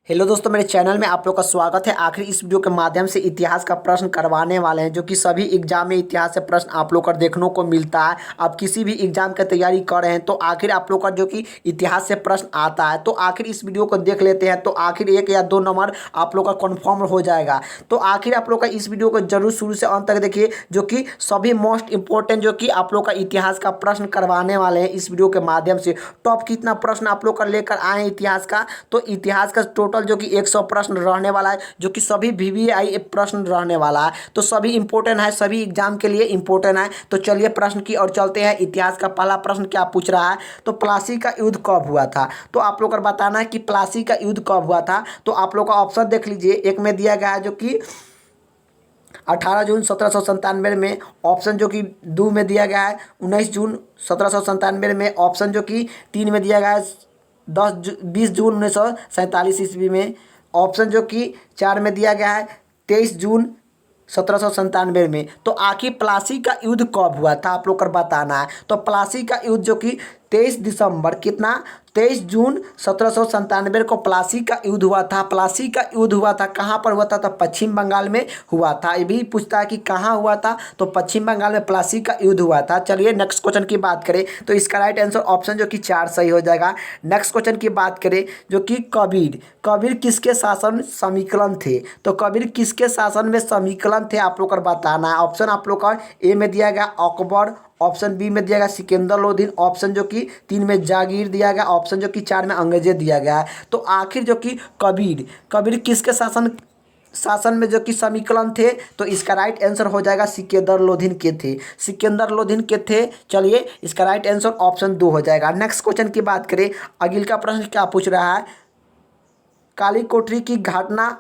Hello दोस्तों, मेरे channel में आप लोग का स्वागत है। आखिर इस वीडियो के माध्यम से इतिहास का प्रश्न करवाने वाले हैं, जो कि सभी एग्जाम में इतिहास से प्रश्न आप लोग का देखने को मिलता है। आप किसी भी एग्जाम की तैयारी कर रहे हैं तो आखिर आप लोग का जो कि इतिहास से प्रश्न आता है, तो आखिर इस वीडियो को देख लेते हैं तो आखिर 1 या 2 नंबर आप लोग का कन्फर्म हो जाएगा। तो आखिर आप लोग का इस वीडियो को जरूर शुरू से अंत तक देखिए, जो कि सभी मोस्ट इंपॉर्टेंट जो कि आप लोग का इतिहास का प्रश्न करवाने वाले हैं इस वीडियो के माध्यम से। टॉप कितना प्रश्न आप लोग का लेकर आए हैं इतिहास का, तो इतिहास का टोटल जो कि 100 प्रश्न रहने वाला है, जो कि सभी वीवीआई प्रश्न रहने वाला है। तो सभी इंपॉर्टेंट है, सभी एग्जाम के लिए इंपॉर्टेंट है। तो चलिए प्रश्न की ओर चलते हैं। इतिहास का पहला प्रश्न क्या पूछ रहा है, तो प्लासी का युद्ध कब हुआ था। तो आप लोग को बताना है कि प्लासी का युद्ध कब हुआ था। तो आप लोग का ऑप्शन देख लीजिए, एक में दिया गया है जो कि 18 जून 1797 में, ऑप्शन जो कि 2 में दिया गया है 19 जून 1797 में, ऑप्शन जो कि 3 में दिया गया है 20 जून 1947 ईस्वी में, ऑप्शन जो कि 4 में दिया गया है 23 जून 1797 में। तो आखिर प्लासी का युद्ध कब हुआ था आप लोग को बताना है। तो प्लासी का युद्ध जो कि 23 दिसंबर कितना 23 जून 1797 को प्लासी का युद्ध हुआ था। प्लासी का युद्ध हुआ था कहाँ पर हुआ था, तो पश्चिम बंगाल में हुआ था। ये भी पूछता है कि कहाँ हुआ था, तो पश्चिम बंगाल में प्लासी का युद्ध हुआ था। चलिए नेक्स्ट क्वेश्चन की बात करें तो इसका राइट आंसर ऑप्शन जो कि 4 सही हो जाएगा। नेक्स्ट क्वेश्चन की बात करें जो कि कबीर कबीर किसके शासन समीकरण थे। तो कबीर किसके शासन में समीकरण थे आप लोग को बताना है। ऑप्शन आप लोग का ए में दिया गया अकबर, ऑप्शन बी में दिया गया सिकंदर लोधी, ऑप्शन जो कि 3 में जागीर दिया गया, ऑप्शन जो कि 4 में अंग्रेजे दिया गया है। तो आखिर जो कि कबीर कबीर किसके शासन में जो कि समीकरण थे, तो इसका राइट आंसर हो जाएगा सिकंदर लोधी के थे, सिकंदर लोधी के थे। चलिए इसका राइट आंसर ऑप्शन 2 हो जाएगा। नेक्स्ट क्वेश्चन की बात करें, अगिल का प्रश्न क्या पूछ रहा है, काली कोठरी की घटना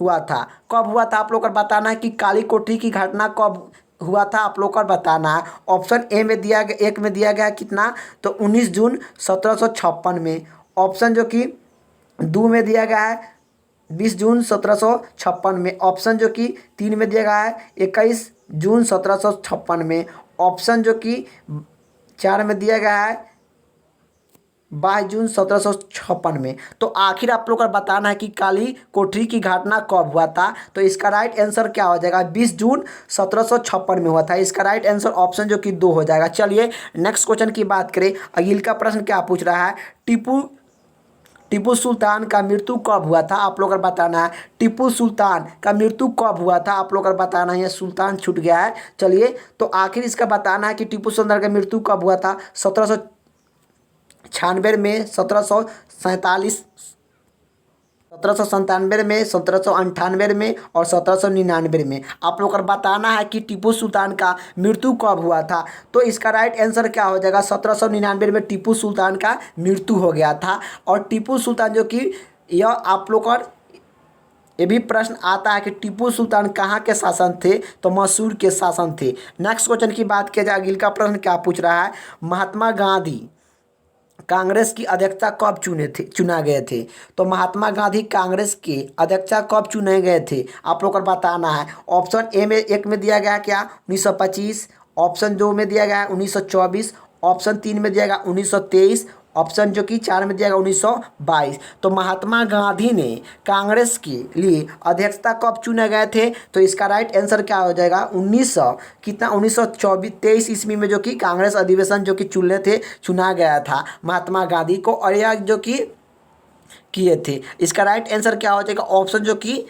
हुआ था कब हुआ था आप लोग को बताना है कि काली कोठरी की घटना कब हुआ था आप लोग को बताना है। ऑप्शन ए में दिया गया, एक में दिया गया कितना, तो 19 जून 1756 में, ऑप्शन जो कि 2 में दिया गया है 20 जून 1756 में, ऑप्शन जो कि 3 में दिया गया है 21 जून 1756 में, ऑप्शन जो कि 4 में दिया गया है 22 जून 1756 में। तो आखिर आप लोग को बताना है कि काली कोठरी की घटना कब हुआ था। तो इसका राइट आंसर क्या हो जाएगा, 20 जून 1756 में हुआ था। इसका राइट आंसर ऑप्शन जो कि 2 हो जाएगा। चलिए नेक्स्ट क्वेश्चन की बात करें, अगिल का प्रश्न क्या पूछ रहा है, टीपू सुल्तान का मृत्यु कब हुआ था आप लोग को बताना है। टीपू सुल्तान का मृत्यु कब हुआ था आप लोग को बताना है। सुल्तान छूट गया है। चलिए तो आखिर इसका बताना है कि टीपू सुल्तान का मृत्यु कब हुआ था। 1796 में, 1797 में, 1798 में और 1799 में। आप लोग को बताना है कि टीपू सुल्तान का मृत्यु कब हुआ था। तो इसका राइट आंसर क्या हो जाएगा, 1799 में टीपू सुल्तान का मृत्यु हो गया था। और टीपू सुल्तान जो कि यह आप लोग का ये भी प्रश्न आता है कि टीपू सुल्तान कहाँ के शासन थे, तो मैसूर के शासन थे। नेक्स्ट क्वेश्चन की बात किया जाए, अगिल का प्रश्न क्या पूछ रहा है, महात्मा गांधी कांग्रेस की अध्यक्षता कब चुना गए थे। तो महात्मा गांधी कांग्रेस के अध्यक्षता कब चुने गए थे आप लोग को बताना है। ऑप्शन ए में एक में दिया गया क्या 1925, ऑप्शन 2 में दिया गया 1924, ऑप्शन 3 में दिया गया 1923, ऑप्शन जो कि 4 में दिया गया 1922। तो महात्मा गांधी ने कांग्रेस के लिए अध्यक्षता कब चुने गए थे, तो इसका राइट आंसर क्या हो जाएगा 1923 ईस्वी में जो कि कांग्रेस अधिवेशन जो कि चुना गया था महात्मा गांधी को, और यह जो कि किए थे। इसका राइट आंसर क्या हो जाएगा, ऑप्शन जो कि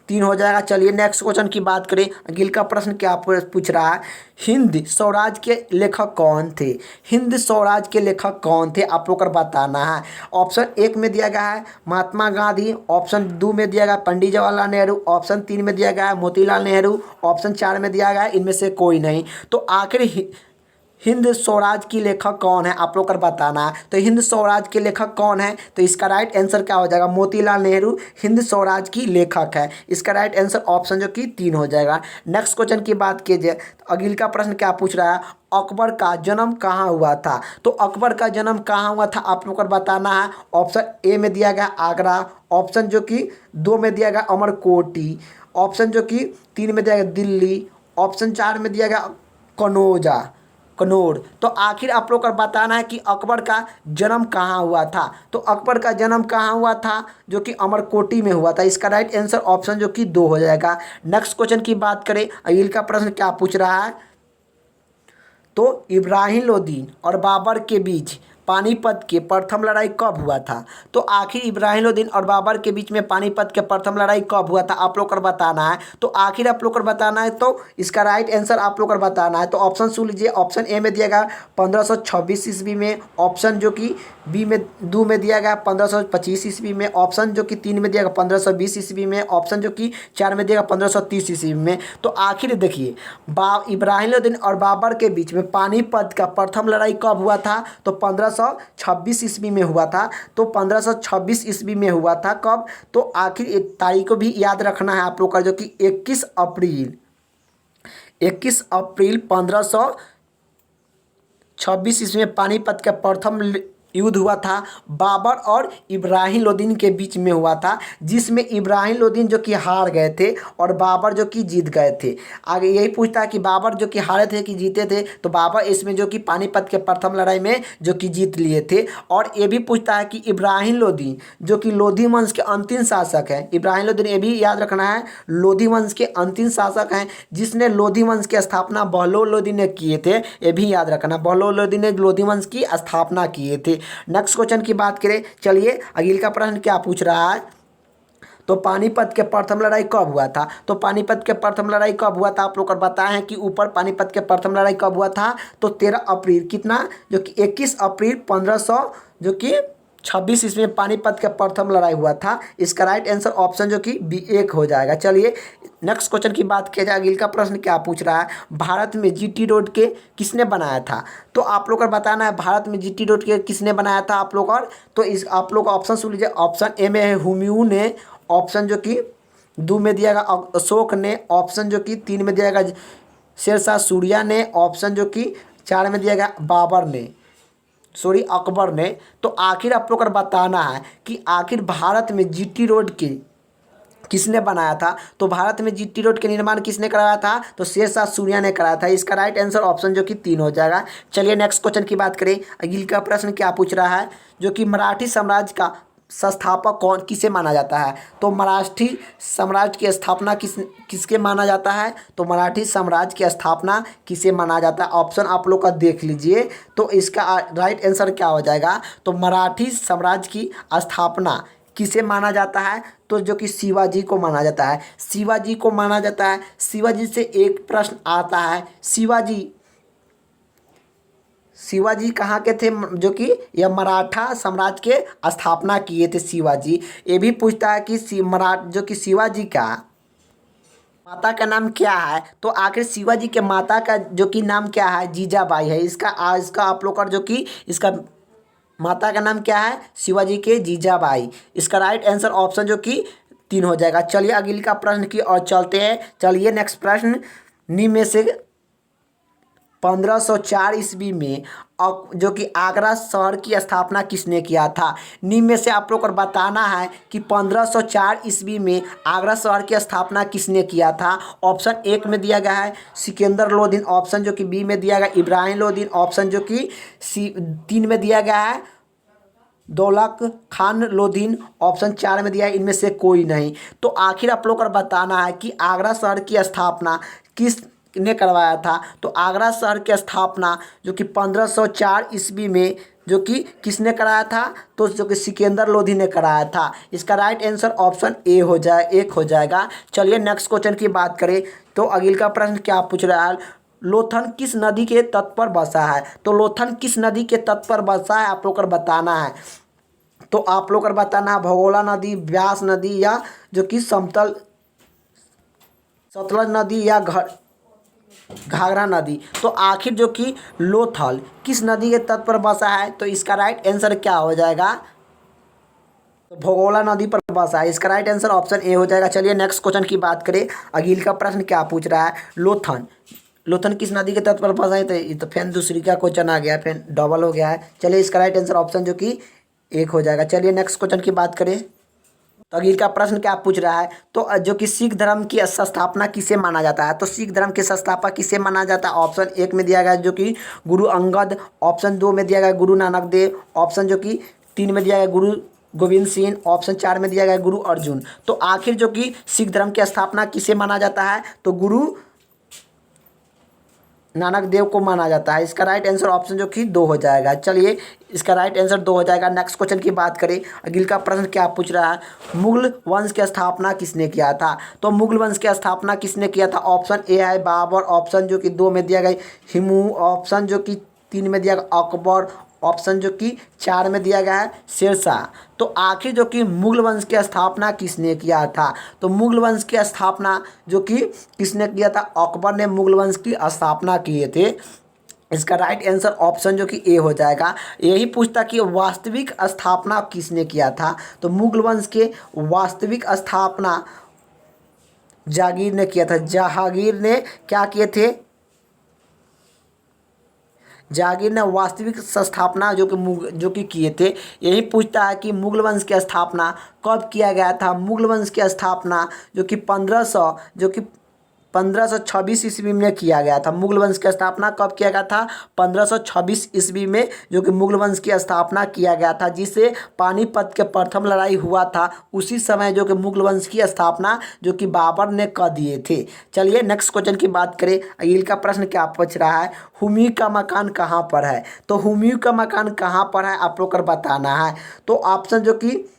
3 हो जाएगा। चलिए नेक्स्ट क्वेश्चन की बात करें, अगिल का प्रश्न क्या पूछ रहा है, हिंद स्वराज के लेखक कौन थे। हिंद स्वराज के लेखक कौन थे आप लोग को बताना है। ऑप्शन 1 में दिया गया है महात्मा गांधी, ऑप्शन 2 में दिया गया पंडित जवाहरलाल नेहरू, ऑप्शन 3 में दिया गया है मोतीलाल नेहरू, ऑप्शन 4 में दिया गया है इनमें से कोई नहीं। तो आखिर हिंद स्वराज की लेखक कौन है आप लोग को बताना है। तो हिंद स्वराज के लेखक कौन है, तो इसका राइट आंसर क्या हो जाएगा, मोतीलाल नेहरू हिंद स्वराज की लेखक है। इसका राइट आंसर ऑप्शन जो कि 3 हो जाएगा। नेक्स्ट क्वेश्चन की बात कीजिए, तो अगिल का प्रश्न क्या पूछ रहा है, अकबर का जन्म कहाँ हुआ था। तो अकबर का जन्म कहाँ हुआ था आप लोग को बताना है। ऑप्शन ए में दिया गया आगरा, ऑप्शन जो कि 2 में दिया गया अमरकोटी, ऑप्शन जो कि 3 में दिया गया दिल्ली, ऑप्शन 4 में दिया गया कनौजा, कनौर। तो आखिर आप लोग को बताना है कि अकबर का जन्म कहाँ हुआ था। तो अकबर का जन्म कहाँ हुआ था, जो कि अमरकोटी में हुआ था। इसका राइट आंसर ऑप्शन जो कि 2 हो जाएगा। नेक्स्ट क्वेश्चन की बात करें, अगले का प्रश्न क्या पूछ रहा है, तो इब्राहिम लोदी और बाबर के बीच पानीपत के प्रथम लड़ाई कब हुआ था। तो आखिर इब्राहिम लोदी और बाबर के बीच में पानीपत के प्रथम लड़ाई कब हुआ था, आप लोग को बताना है। तो आखिर आप लोग को बताना है, तो इसका राइट आंसर आप लोग को बताना है। तो ऑप्शन सुन लीजिए, ऑप्शन ए में दिया गया 1526 ईस्वी में, ऑप्शन जो कि बी में 2 में दिया गया 1525 ईस्वी में, ऑप्शन जो कि 3 में दिया गया 1520 ईस्वी में, ऑप्शन जो कि 4 में दिया गया 1530 ईस्वी में। तो आखिर देखिए, इब्राहिम लोदी और बाबर के बीच में पानीपत का प्रथम लड़ाई कब हुआ था, तो 1526 ईस्वी में हुआ था। तो 1526 ईस्वी में हुआ था कब, तो आखिर एक तारीख को भी याद रखना है आप लोग का, जो कि 21 अप्रैल 1526 ईस्वी में पानीपत का प्रथम युद्ध हुआ था, बाबर और इब्राहिम लोदी के बीच में हुआ था, जिसमें इब्राहिम लोदी जो कि हार गए थे और बाबर जो कि जीत गए थे। आगे यही पूछता है कि बाबर जो कि हारे थे कि जीते थे, तो बाबर इसमें जो कि पानीपत के प्रथम लड़ाई में जो कि जीत लिए थे। और ये भी पूछता है कि इब्राहिम लोदी जो कि लोधी वंश के अंतिम शासक हैं, इब्राहिम लोदी, ये भी याद रखना है, लोधी वंश के अंतिम शासक हैं, जिसने लोधी वंश की स्थापना बहलोल लोदी ने किए थे। ये भी याद रखना, बहलोल लोदी ने लोधी वंश की स्थापना किए थे। नेक्स्ट क्वेश्चन की बात करें, चलिए अगले का प्रश्न क्या पूछ रहा है, तो पानीपत के प्रथम लड़ाई कब हुआ था। तो पानीपत के प्रथम लड़ाई कब हुआ था, आप लोग को बताए हैं कि ऊपर पानीपत के प्रथम लड़ाई कब हुआ था, तो 13 अप्रैल कितना, जो कि 21 अप्रैल 1500 जो कि 26 ईस्वी में पानीपत का प्रथम लड़ाई हुआ था। इसका राइट आंसर ऑप्शन जो कि बी 1 हो जाएगा। चलिए नेक्स्ट क्वेश्चन की बात किया जाए, अगले का प्रश्न क्या पूछ रहा है, भारत में जीटी रोड के किसने बनाया था। तो आप लोग को बताना है भारत में जीटी रोड के किसने बनाया था आप लोग, और तो इस आप लोग ऑप्शन सुन लीजिए। ऑप्शन ए में है हुमायूं ने, ऑप्शन जो कि 2 में दिया गया अशोक ने, ऑप्शन जो कि 3 में दिया गया शेरशाह सूर्या ने, ऑप्शन जो कि 4 में दिया गया अकबर ने। तो आखिर आप लोग को बताना है कि आखिर भारत में जीटी रोड के किसने बनाया था। तो भारत में जीटी रोड के निर्माण किसने कराया था, तो शेरशाह सूर्या ने कराया था। इसका राइट आंसर ऑप्शन जो कि 3 हो जाएगा। चलिए नेक्स्ट क्वेश्चन की बात करें, अगले का प्रश्न क्या पूछ रहा है, जो कि मराठी साम्राज्य का संस्थापक कौन किसे माना जाता है। तो मराठी साम्राज्य की स्थापना किसके माना जाता है, तो मराठी साम्राज्य की स्थापना किसे माना जाता है। ऑप्शन आप लोग का देख लीजिए, तो इसका राइट आंसर क्या हो जाएगा, तो मराठी साम्राज्य की स्थापना किसे माना जाता है, तो जो कि शिवाजी को माना जाता है, शिवाजी को माना जाता है। शिवाजी से एक प्रश्न आता है, शिवाजी कहाँ के थे, जो कि यह मराठा साम्राज्य के स्थापना किए थे शिवाजी। ये भी पूछता है कि जो कि शिवाजी का माता का नाम क्या है। तो आखिर शिवाजी के माता का जो कि नाम क्या है, जीजाबाई है। इसका आप लोग का जो कि इसका माता का नाम क्या है, शिवाजी के जीजाबाई। इसका राइट आंसर ऑप्शन जो कि 3 हो जाएगा। चलिए अगले का प्रश्न की और चलते हैं। चलिए नेक्स्ट प्रश्न, निम्न में से 1504 ईस्वी में जो कि आगरा शहर की स्थापना किसने किया था। निम्न में से आप लोग को बताना है कि 1504 ईस्वी में आगरा शहर की स्थापना किसने किया था। ऑप्शन 1 में दिया गया है सिकंदर लोदी, ऑप्शन जो कि बी में दिया गया इब्राहिम लोदी, ऑप्शन जो कि 3 में दिया गया है दौलत खान लोदीन, ऑप्शन 4 में दिया है इनमें से कोई नहीं। तो आखिर आप लोग को बताना है कि आगरा शहर की स्थापना किसने करवाया था। तो आगरा शहर की स्थापना जो कि 1504 ईस्वी में जो कि किसने कराया था, तो जो कि सिकंदर लोदी ने कराया था। इसका राइट आंसर ऑप्शन ए हो जाए 1 हो जाएगा। चलिए नेक्स्ट क्वेश्चन की बात करें, तो अगले का प्रश्न क्या पूछ रहा है, लोथन किस नदी के तट पर बसा है। तो लोथन किस नदी के तट पर बसा है आप लोग को बताना है। तो आप लोग को बताना है भगोड़ा नदी, ब्यास नदी, या जो कि सतलज नदी, या घाघरा नदी। तो आखिर जो कि लोथल किस नदी के तट पर बसा है, तो इसका राइट आंसर क्या हो जाएगा, तो भगोड़ा नदी पर बसा है। इसका राइट आंसर ऑप्शन ए हो जाएगा। चलिए नेक्स्ट क्वेश्चन की बात करें, अगले का प्रश्न क्या पूछ रहा है, लोथन किस नदी के तट पर बसा है। तो फिर दूसरी का क्वेश्चन आ गया, फिर डबल हो गया है। चलिए इसका राइट आंसर ऑप्शन जो कि 1 हो जाएगा। चलिए नेक्स्ट क्वेश्चन की बात करें, तो अगले का प्रश्न क्या पूछ रहा है, तो जो कि सिख धर्म की संस्थापना किसे माना जाता है, तो सिख धर्म के संस्थापक किसे माना जाता है। ऑप्शन एक में दिया गया जो कि गुरु अंगद, ऑप्शन दो में दिया गया गुरु नानक देव, ऑप्शन जो कि तीन में दिया गया गुरु गोविंद सिंह, ऑप्शन चार में दिया गया गुरु अर्जुन। तो आखिर जो कि सिख धर्म की स्थापना किसे माना जाता है, तो गुरु नानक देव को माना जाता है। इसका राइट आंसर ऑप्शन जो कि दो हो जाएगा। चलिए इसका राइट आंसर दो हो जाएगा। नेक्स्ट क्वेश्चन की बात करें, अगले का प्रश्न क्या पूछ रहा है, मुगल वंश की स्थापना किसने किया था। तो मुगल वंश की स्थापना किसने किया था। ऑप्शन ए है बाबर, ऑप्शन जो कि दो में दिया गया हिमू, ऑप्शन जो कि तीन में दिया गया अकबर, ऑप्शन जो कि चार में दिया गया है शेरशाह। तो आखिर जो कि मुगल वंश की स्थापना किसने किया था, तो मुगल वंश की स्थापना जो कि किसने किया था, अकबर ने मुगल वंश की स्थापना किए थे। इसका राइट आंसर ऑप्शन जो कि ए हो जाएगा। यही पूछता कि वास्तविक स्थापना किसने किया था, तो मुगल वंश के वास्तविक स्थापना जहांगीर ने किया था। जहांगीर ने क्या किए थे, जहांगीर ने वास्तविक स्थापना जो कि किए थे। यही पूछता है कि मुगल वंश की स्थापना कब किया गया था। मुगल वंश की स्थापना जो कि 1526 ईस्वी में किया गया था। मुगल वंश की स्थापना कब किया गया था, 1526 ईस्वी में जो कि मुगल वंश की स्थापना किया गया था, जिससे पानीपत के प्रथम लड़ाई हुआ था। उसी समय जो कि मुगल वंश की स्थापना जो कि बाबर ने कर दिए थे। चलिए नेक्स्ट क्वेश्चन की बात करें, अगले का प्रश्न क्या पूछ रहा है, हुमायूं का मकान कहाँ पर है। तो हुमायूं का मकान कहाँ पर है आप लोग को बताना है। तो ऑप्शन जो कि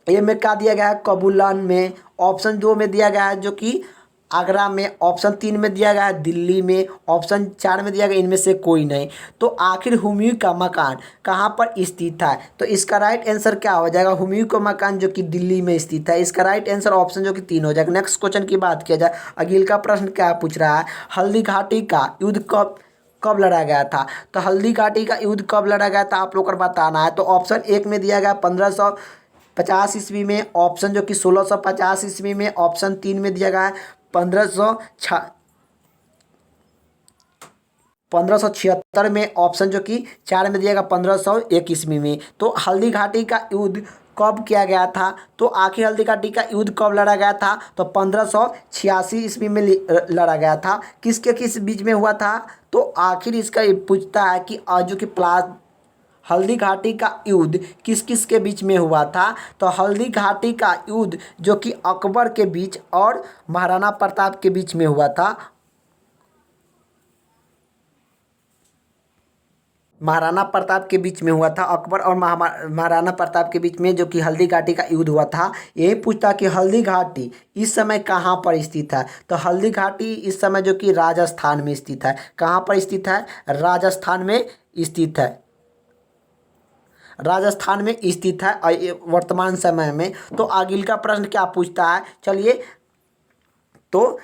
ए में क्या दिया गया है, कबूलान में, ऑप्शन दो में दिया गया है जो कि आगरा में, ऑप्शन तीन में दिया गया है दिल्ली में, ऑप्शन चार में दिया गया इनमें से कोई नहीं। तो आखिर हुमायूं का मकान कहाँ पर स्थित है, तो इसका राइट आंसर क्या हो जाएगा, हुमायूं का मकान जो कि दिल्ली में स्थित है। इसका राइट आंसर ऑप्शन जो कि तीन हो जाएगा। नेक्स्ट क्वेश्चन की बात किया जाए, अगले का प्रश्न क्या पूछ रहा है, हल्दी घाटी का युद्ध कब लड़ा गया था। तो हल्दी घाटी का युद्ध कब लड़ा गया था आप लोग को बताना है। तो ऑप्शन एक में दिया गया 1550 ईस्वी में, ऑप्शन जो कि 1650 ईस्वी में, ऑप्शन तीन में दिया गया है 1576 में, ऑप्शन जो कि चार में दिया गया 1501 ईस्वी में। तो हल्दी घाटी का युद्ध कब किया गया था, तो आखिर हल्दी घाटी का युद्ध कब लड़ा गया था, तो 1586 ईस्वी में लड़ा गया था। किसके किस बीच में हुआ था, तो आखिर इसका ये पूछता है कि जो कि हल्दी घाटी का युद्ध किस किस के बीच में हुआ था। तो हल्दी घाटी का युद्ध जो कि अकबर के बीच और महाराणा प्रताप के बीच में हुआ था। महाराणा प्रताप के बीच में हुआ था, अकबर और महाराणा प्रताप के बीच में जो कि हल्दी घाटी का युद्ध हुआ था। यही पूछता कि हल्दी घाटी इस समय कहाँ पर स्थित है। तो हल्दी घाटी इस समय जो कि राजस्थान में स्थित है। कहाँ पर स्थित है, राजस्थान में स्थित है, राजस्थान में स्थित है वर्तमान समय में। तो आगे का प्रश्न क्या पूछता है, चलिए, तो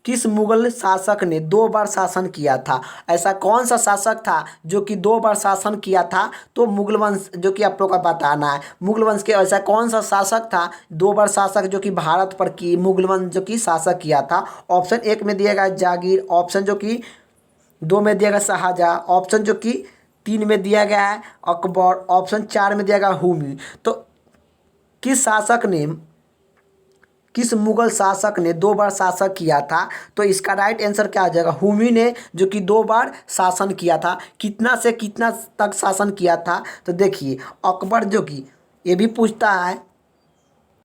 किस मुगल शासक ने दो बार शासन किया था। ऐसा कौन सा शासक था जो कि दो बार शासन किया था, तो मुगल वंश जो कि आप लोग का बताना है। मुगल वंश के ऐसा कौन सा शासक था, दो बार शासक जो कि भारत पर की मुगल वंश जो कि शासक किया था। ऑप्शन एक में दिया गया जागीर, ऑप्शन जो कि दो में दिया गया शाहजहाँ, ऑप्शन जो कि तीन में दिया गया है अकबर, ऑप्शन चार में दिया गया हुमायूं। तो किस मुगल शासक ने दो बार शासन किया था, तो इसका राइट आंसर क्या आ जाएगा, हुमायूं ने जो कि दो बार शासन किया था। कितना से कितना तक शासन किया था, तो देखिए अकबर जो कि ये भी पूछता है,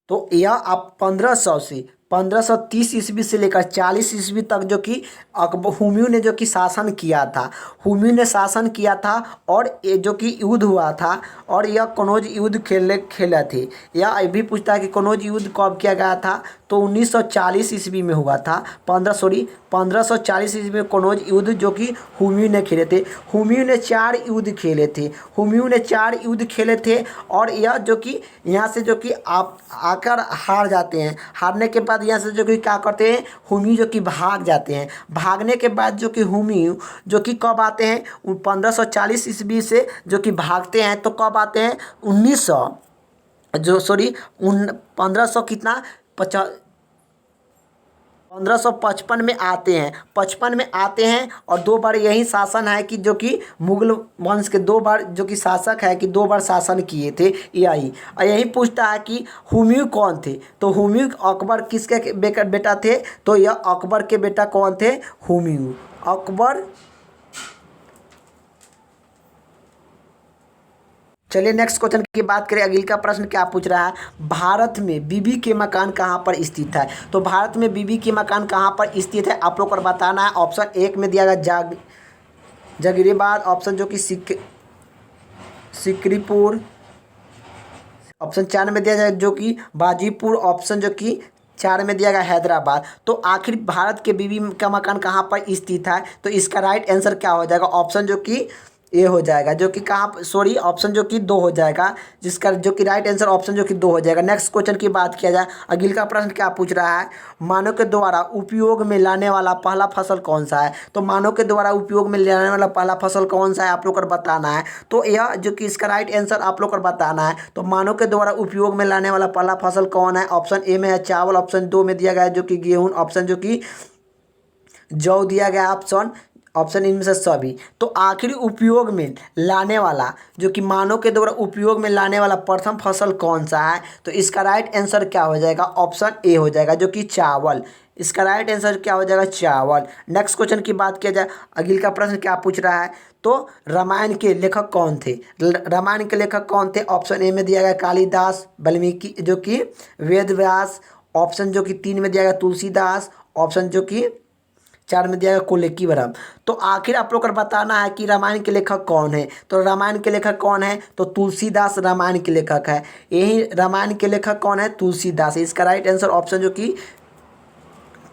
तो यह आप 1500 से 1530 ईस्वी से लेकर 40 ईस्वी तक जो कि हुमायूं ने जो कि शासन किया था। हुमायूं ने शासन किया था और ये जो कि युद्ध हुआ था, और यह कनौज युद्ध खेले थे। यह भी पूछता है कि कनौज युद्ध कब किया गया था, तो 1940 ईस्वी में हुआ था। 1540 ईस्वी में कनौज युद्ध जो कि हुमायूं ने खेले थे। हुमायूं ने चार युद्ध खेले थे, हुमायूं ने चार युद्ध खेले थे। और यह जो कि यहाँ से जो कि आप आकर हार जाते हैं, हारने के बाद यहाँ से जो कि क्या करते हैं, हुमायूं जो कि भाग जाते हैं। भागने के बाद जो कि हुमायूं जो कि कब आते हैं, 1540 ईस्वी से जो कि भागते हैं, तो कब आते हैं 1500 कितना 1555 में आते हैं, 55 में आते हैं और 2 बार यही शासन है कि जो कि मुगल वंश के 2 बार जो कि शासक है कि 2 बार शासन किए थे यही। और यही पूछता है कि हुमायूं कौन थे, तो हुमायूं अकबर किसके बेटा थे, तो यह अकबर के बेटा कौन थे, हुमायूं, अकबर। चलिए नेक्स्ट क्वेश्चन की बात करें। अगिल का प्रश्न क्या पूछ रहा है, भारत में बीबी के मकान कहाँ पर स्थित है, तो भारत में बीबी के मकान कहाँ पर स्थित है आप लोग को बताना है। ऑप्शन 1 में दिया गया जगीराबाद, ऑप्शन जो कि सिकरीपुर, ऑप्शन 4 में दिया जाए जो कि बाजीपुर, ऑप्शन जो कि 4 में दिया गया हैदराबाद। तो आखिर भारत के बीबी का मकान कहाँ पर स्थित है, तो इसका राइट आंसर क्या हो जाएगा, ऑप्शन जो कि ए हो जाएगा, जो कि कहाँ, सॉरी ऑप्शन जो कि 2 हो जाएगा, जिसका जो कि राइट आंसर ऑप्शन जो कि 2 हो जाएगा। नेक्स्ट क्वेश्चन की बात किया जाए। अगिल का प्रश्न क्या पूछ रहा है, मानव के द्वारा उपयोग में लाने वाला पहला फसल कौन सा है, तो मानव के द्वारा उपयोग में लाने वाला पहला फसल कौन सा है आप लोग को बताना है। तो यह जो कि इसका राइट आंसर आप लोग को बताना है। तो मानव के द्वारा उपयोग में लाने वाला पहला फसल कौन है, ऑप्शन ए में है चावल, ऑप्शन 2 में दिया गया है जो कि गेहूँ, ऑप्शन जो कि जौ दिया गया, ऑप्शन ऑप्शन इनमें से सभी। तो आखिरी उपयोग में लाने वाला जो कि मानव के द्वारा उपयोग में लाने वाला प्रथम फसल कौन सा है, तो इसका राइट आंसर क्या हो जाएगा, ऑप्शन ए हो जाएगा जो कि चावल। इसका राइट आंसर क्या हो जाएगा, चावल। नेक्स्ट क्वेश्चन की बात किया जाए। अगिल का प्रश्न क्या पूछ रहा है, तो रामायण के लेखक कौन थे, रामायण के लेखक कौन थे, ऑप्शन ए में दिया गया कालिदास, वाल्मीकि जो कि वेद व्यास, ऑप्शन जो कि 3 में दिया गया तुलसीदास, ऑप्शन जो कि 4 में दिया गया कोल्लकीवरम। तो आखिर आप लोग को बताना है कि रामायण के लेखक कौन है, तो रामायण के लेखक कौन है, तो तुलसीदास रामायण के लेखक है। यही रामायण के लेखक कौन है, तुलसीदास। इसका राइट आंसर ऑप्शन जो कि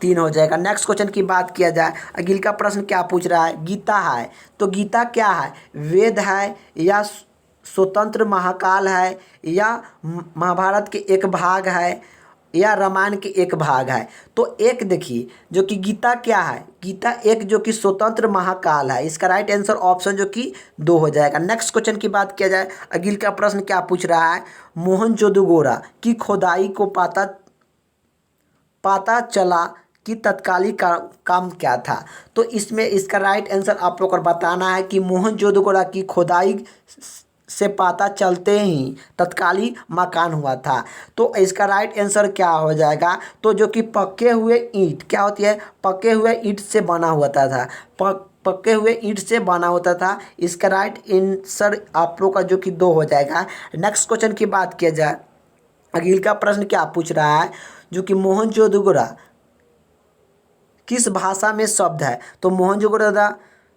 3 हो जाएगा। नेक्स्ट क्वेश्चन की बात किया जाए। अगिल का प्रश्न क्या पूछ रहा है, गीता है, तो गीता क्या है, वेद है या स्वतंत्र महाकाल है या महाभारत के एक भाग है या रामायण के एक भाग है। तो एक देखिए जो कि गीता क्या है, गीता एक जो कि स्वतंत्र महाकाल है। इसका राइट आंसर ऑप्शन जो कि 2 हो जाएगा। नेक्स्ट क्वेश्चन की बात किया जाए। अगिल का प्रश्न क्या पूछ रहा है, मोहनजोदड़ो की खोदाई को पता चला कि तत्कालीन काम क्या था, तो इसमें इसका राइट आंसर आप लोग को बताना है कि मोहनजोदड़ो की खोदाई से पता चलते ही तत्कालीन मकान हुआ था। तो इसका राइट आंसर क्या हो जाएगा, तो जो कि पके हुए ईंट क्या होती है, पके हुए ईंट से बना होता था, पके हुए ईंट से बना होता था। इसका राइट आंसर आप लोग का जो कि 2 हो जाएगा। नेक्स्ट क्वेश्चन की बात किया जाए। अगिल का प्रश्न क्या पूछ रहा है, जो कि मोहनजोदड़ो किस भाषा में शब्द है, तो मोहनजोदड़ो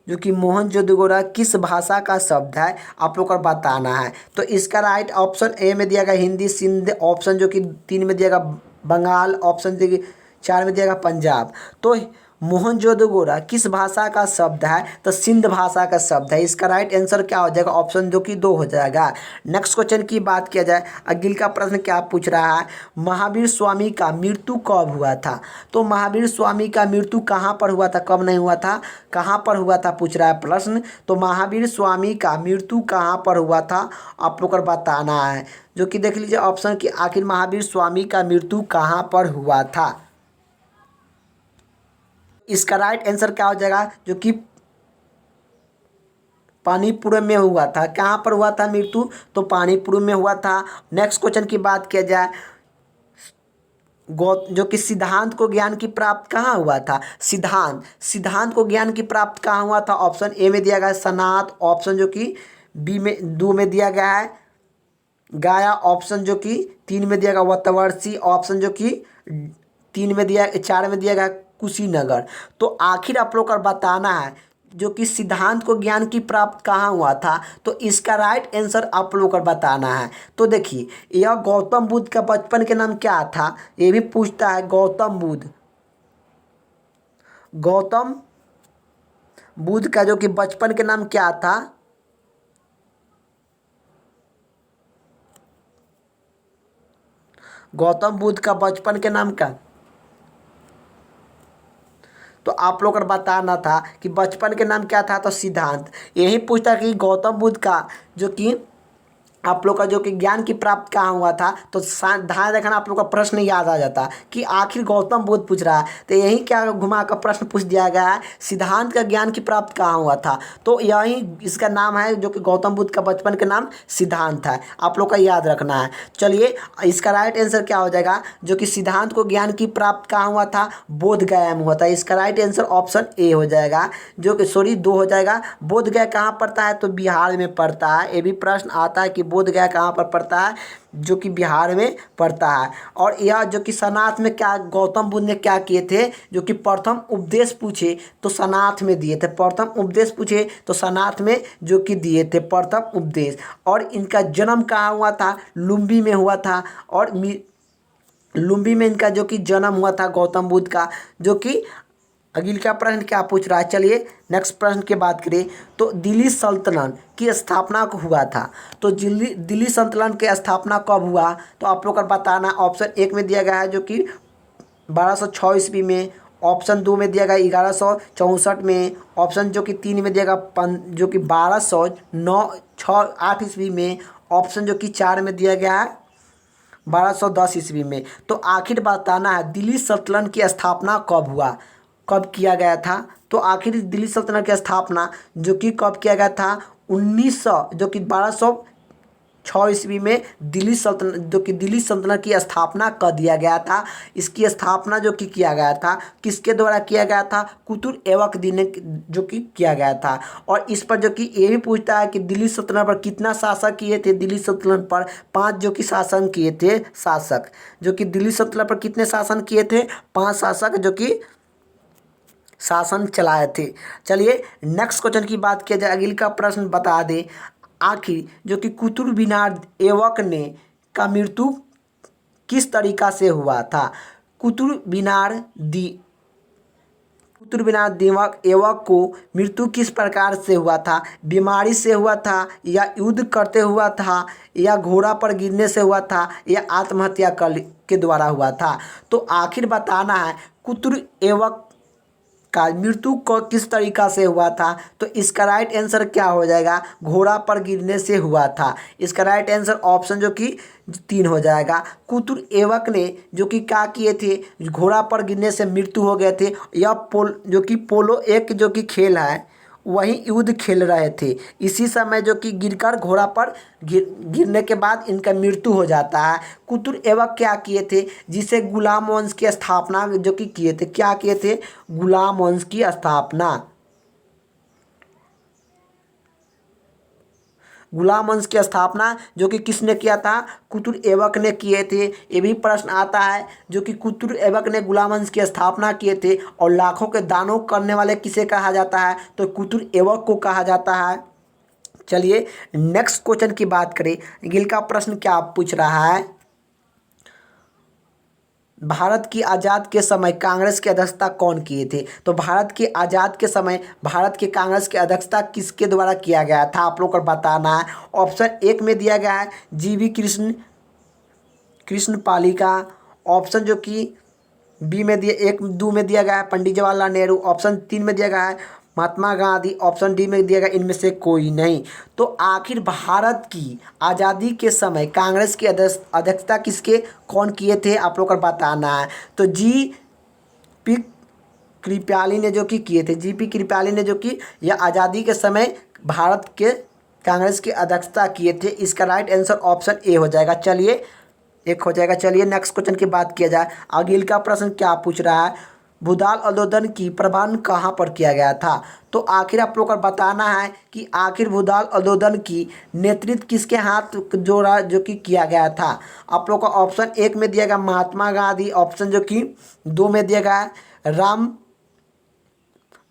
जो कि मोहनजोदड़ो किस भाषा का शब्द है आप लोग को बताना है। तो इसका राइट ऑप्शन ए में दिया गया हिंदी सिंध, ऑप्शन जो कि 3 में दिया गया बंगाल, ऑप्शन जो कि 4 में दिया गया पंजाब। तो मोहनजोदड़ो किस भाषा का शब्द है, तो सिंध भाषा का शब्द है। इसका राइट आंसर क्या हो जाएगा, ऑप्शन जो कि 2 हो जाएगा। नेक्स्ट क्वेश्चन की बात किया जाए। अगिल का प्रश्न क्या पूछ रहा है, महावीर स्वामी का मृत्यु कब हुआ था, तो महावीर स्वामी का मृत्यु कहाँ पर हुआ था, कब नहीं हुआ था, कहाँ पर हुआ था पूछ रहा है प्रश्न। तो महावीर स्वामी का मृत्यु कहाँ पर हुआ था आप लोग को बताना है, जो कि देख लीजिए ऑप्शन की आखिर महावीर स्वामी का मृत्यु कहाँ पर हुआ था। इसका राइट आंसर क्या हो जाएगा, जो कि पानीपुर में हुआ था। कहाँ पर हुआ था मृत्यु, तो पानीपुर में हुआ था। नेक्स्ट क्वेश्चन की बात किया जाए। जो कि सिद्धांत को ज्ञान की प्राप्त कहाँ हुआ था, सिद्धांत को ज्ञान की प्राप्त कहाँ हुआ था, ऑप्शन ए में दिया गया है सनात, ऑप्शन जो कि बी में 2 में दिया गया है गाया, ऑप्शन जो कि 3 में दिया गया वतवर्षी, ऑप्शन जो कि 4 में दिया गया कुशीनगर। तो आखिर आप लोग को बताना है जो कि सिद्धांत को ज्ञान की प्राप्त कहाँ हुआ था, तो इसका राइट आंसर आप लोग को बताना है। तो देखिए यह गौतम बुद्ध का बचपन के नाम क्या था, ये भी पूछता है। गौतम बुद्ध का जो कि बचपन के नाम क्या था, गौतम बुद्ध का बचपन के नाम क्या, तो आप लोग को बताना था कि बचपन के नाम क्या था, तो सिद्धांत। यही पूछता कि गौतम बुद्ध का जो कि आप लोग का जो कि ज्ञान की प्राप्त कहाँ हुआ था, तो ध्यान रखना, आप लोग का प्रश्न याद आ जाता कि आखिर गौतम बुद्ध पूछ रहा है, तो यही क्या घुमा कर प्रश्न पूछ दिया गया है, सिद्धांत का ज्ञान की प्राप्त कहाँ हुआ था, तो यही इसका नाम है, जो कि गौतम बुद्ध का बचपन का नाम सिद्धांत है, आप लोग का याद रखना है। चलिए, इसका राइट आंसर क्या हो जाएगा, जो कि सिद्धांत को ज्ञान की प्राप्त कहाँ हुआ था, बोध गया में हुआ था। इसका राइट आंसर ऑप्शन ए हो जाएगा, जो कि सॉरी 2 हो जाएगा। बोध गया कहाँ पड़ता है, तो बिहार में पड़ता है। ये भी प्रश्न आता है कि बोध गया कहाँ पर पड़ता है, जो कि बिहार में पड़ता है। और यह जो कि सनाथ में क्या गौतम बुद्ध ने क्या किए थे, जो कि प्रथम उपदेश पूछे तो सनाथ में दिए थे, प्रथम उपदेश पूछे तो सनाथ में जो कि दिए थे प्रथम उपदेश। और इनका जन्म कहाँ हुआ था, लुम्बी में हुआ था। और लुम्बी में इनका जो कि जन्म हुआ था गौतम बुद्ध का। जो कि अगले का प्रश्न क्या पूछ रहा है, चलिए नेक्स्ट प्रश्न की बात करें, तो दिल्ली सल्तनत की स्थापना को हुआ था, तो दिल्ली सल्तनत की स्थापना कब हुआ, तो आप लोग को बताना। ऑप्शन 1 में दिया गया है, जो कि 1206 ईस्वी में। ऑप्शन 2 में दिया गया 1164 में। ऑप्शन जो कि 3 में दिया गया जो कि 1208 ईस्वी में। ऑप्शन जो कि 4 में दिया गया है 1210 ईस्वी में। तो आखिर बताना है दिल्ली सल्तनत की स्थापना कब हुआ, कब किया गया था। तो आखिर दिल्ली सल्तनत की स्थापना जो कि कब किया गया था, 1900 जो कि 1206 ईस्वी में दिल्ली सल्तनत जो कि दिल्ली सल्तनत की स्थापना कर दिया गया था। इसकी स्थापना जो कि किया गया था किसके द्वारा किया गया था, कुतुब ऐबक दिन ने जो कि किया गया था। और इस पर जो कि ये भी पूछता है कि दिल्ली सल्तनत पर कितना शासक किए थे, दिल्ली सल्तनत पर 5 जो कि शासन किए थे शासक, जो कि दिल्ली सल्तनत पर कितने शासन किए थे, 5 शासक जो कि शासन चलाए थे। चलिए नेक्स्ट क्वेश्चन की बात किया जाए, अगले का प्रश्न बता दे, आखिर जो कि कुतुब मीनार ऐबक ने का मृत्यु किस तरीका से हुआ था। कुतुब मीनार दीमक ऐबक को मृत्यु किस प्रकार से हुआ था, बीमारी से हुआ था, या युद्ध करते हुआ था, या घोड़ा पर गिरने से हुआ था, या आत्महत्या के द्वारा हुआ था। तो आखिर बताना है कुतुब ऐबक का मृत्यु को किस तरीका से हुआ था। तो इसका राइट आंसर क्या हो जाएगा, घोड़ा पर गिरने से हुआ था। इसका राइट आंसर ऑप्शन जो कि 3 हो जाएगा। कुतुब ऐबक ने जो कि क्या किए थे, घोड़ा पर गिरने से मृत्यु हो गए थे। यह जो कि पोलो एक जो कि खेल है, वही युद्ध खेल रहे थे, इसी समय जो कि गिरकर घोड़ा पर गिरने के बाद इनका मृत्यु हो जाता है। कुतुब ऐबक क्या किए थे, जिसे गुलाम वंश की स्थापना जो कि किए थे, क्या किए थे, गुलाम वंश की स्थापना, गुलाम वंश की स्थापना जो कि किसने किया था, कुतुब ऐबक ने किए थे। ये भी प्रश्न आता है, जो कि कुतुब ऐबक ने गुलाम वंश की स्थापना किए थे। और लाखों के दानों करने वाले किसे कहा जाता है, तो कुतुब ऐबक को कहा जाता है। चलिए नेक्स्ट क्वेश्चन की बात करें, गिल का प्रश्न क्या पूछ रहा है, भारत की आज़ाद के समय कांग्रेस की अध्यक्षता कौन किए थे। तो भारत की आज़ाद के समय भारत की कांग्रेस की अध्यक्षता किसके द्वारा किया गया था, आप लोग को बताना है। ऑप्शन 1 में दिया गया है जीवी कृष्ण पालिका। ऑप्शन जो कि बी में दिया 1-2 में दिया गया है पंडित जवाहरलाल नेहरू। ऑप्शन 3 में दिया गया है महात्मा गांधी। ऑप्शन डी में दिया गया इनमें से कोई नहीं। तो आखिर भारत की आज़ादी के समय कांग्रेस की अध्यक्षता किसके कौन किए थे, आप लोग को बताना है। तो पी कृपलानी ने जो कि किए थे, जीपी कृपलानी ने जो कि यह आज़ादी के समय भारत के कांग्रेस की अध्यक्षता किए थे। इसका राइट आंसर ऑप्शन ए हो जाएगा। चलिए एक हो जाएगा। चलिए नेक्स्ट क्वेश्चन की बात किया जाए, अगले का प्रश्न क्या पूछ रहा है, भूदान आंदोलन की प्रबंध कहाँ पर किया गया था। तो आखिर आप लोग को बताना है कि आखिर भूदान आंदोलन की नेतृत्व किसके हाथ जोड़ा जो कि किया गया था। आप लोग को ऑप्शन 1 में दिया गया महात्मा गांधी। ऑप्शन जो कि 2 में दिया गया राम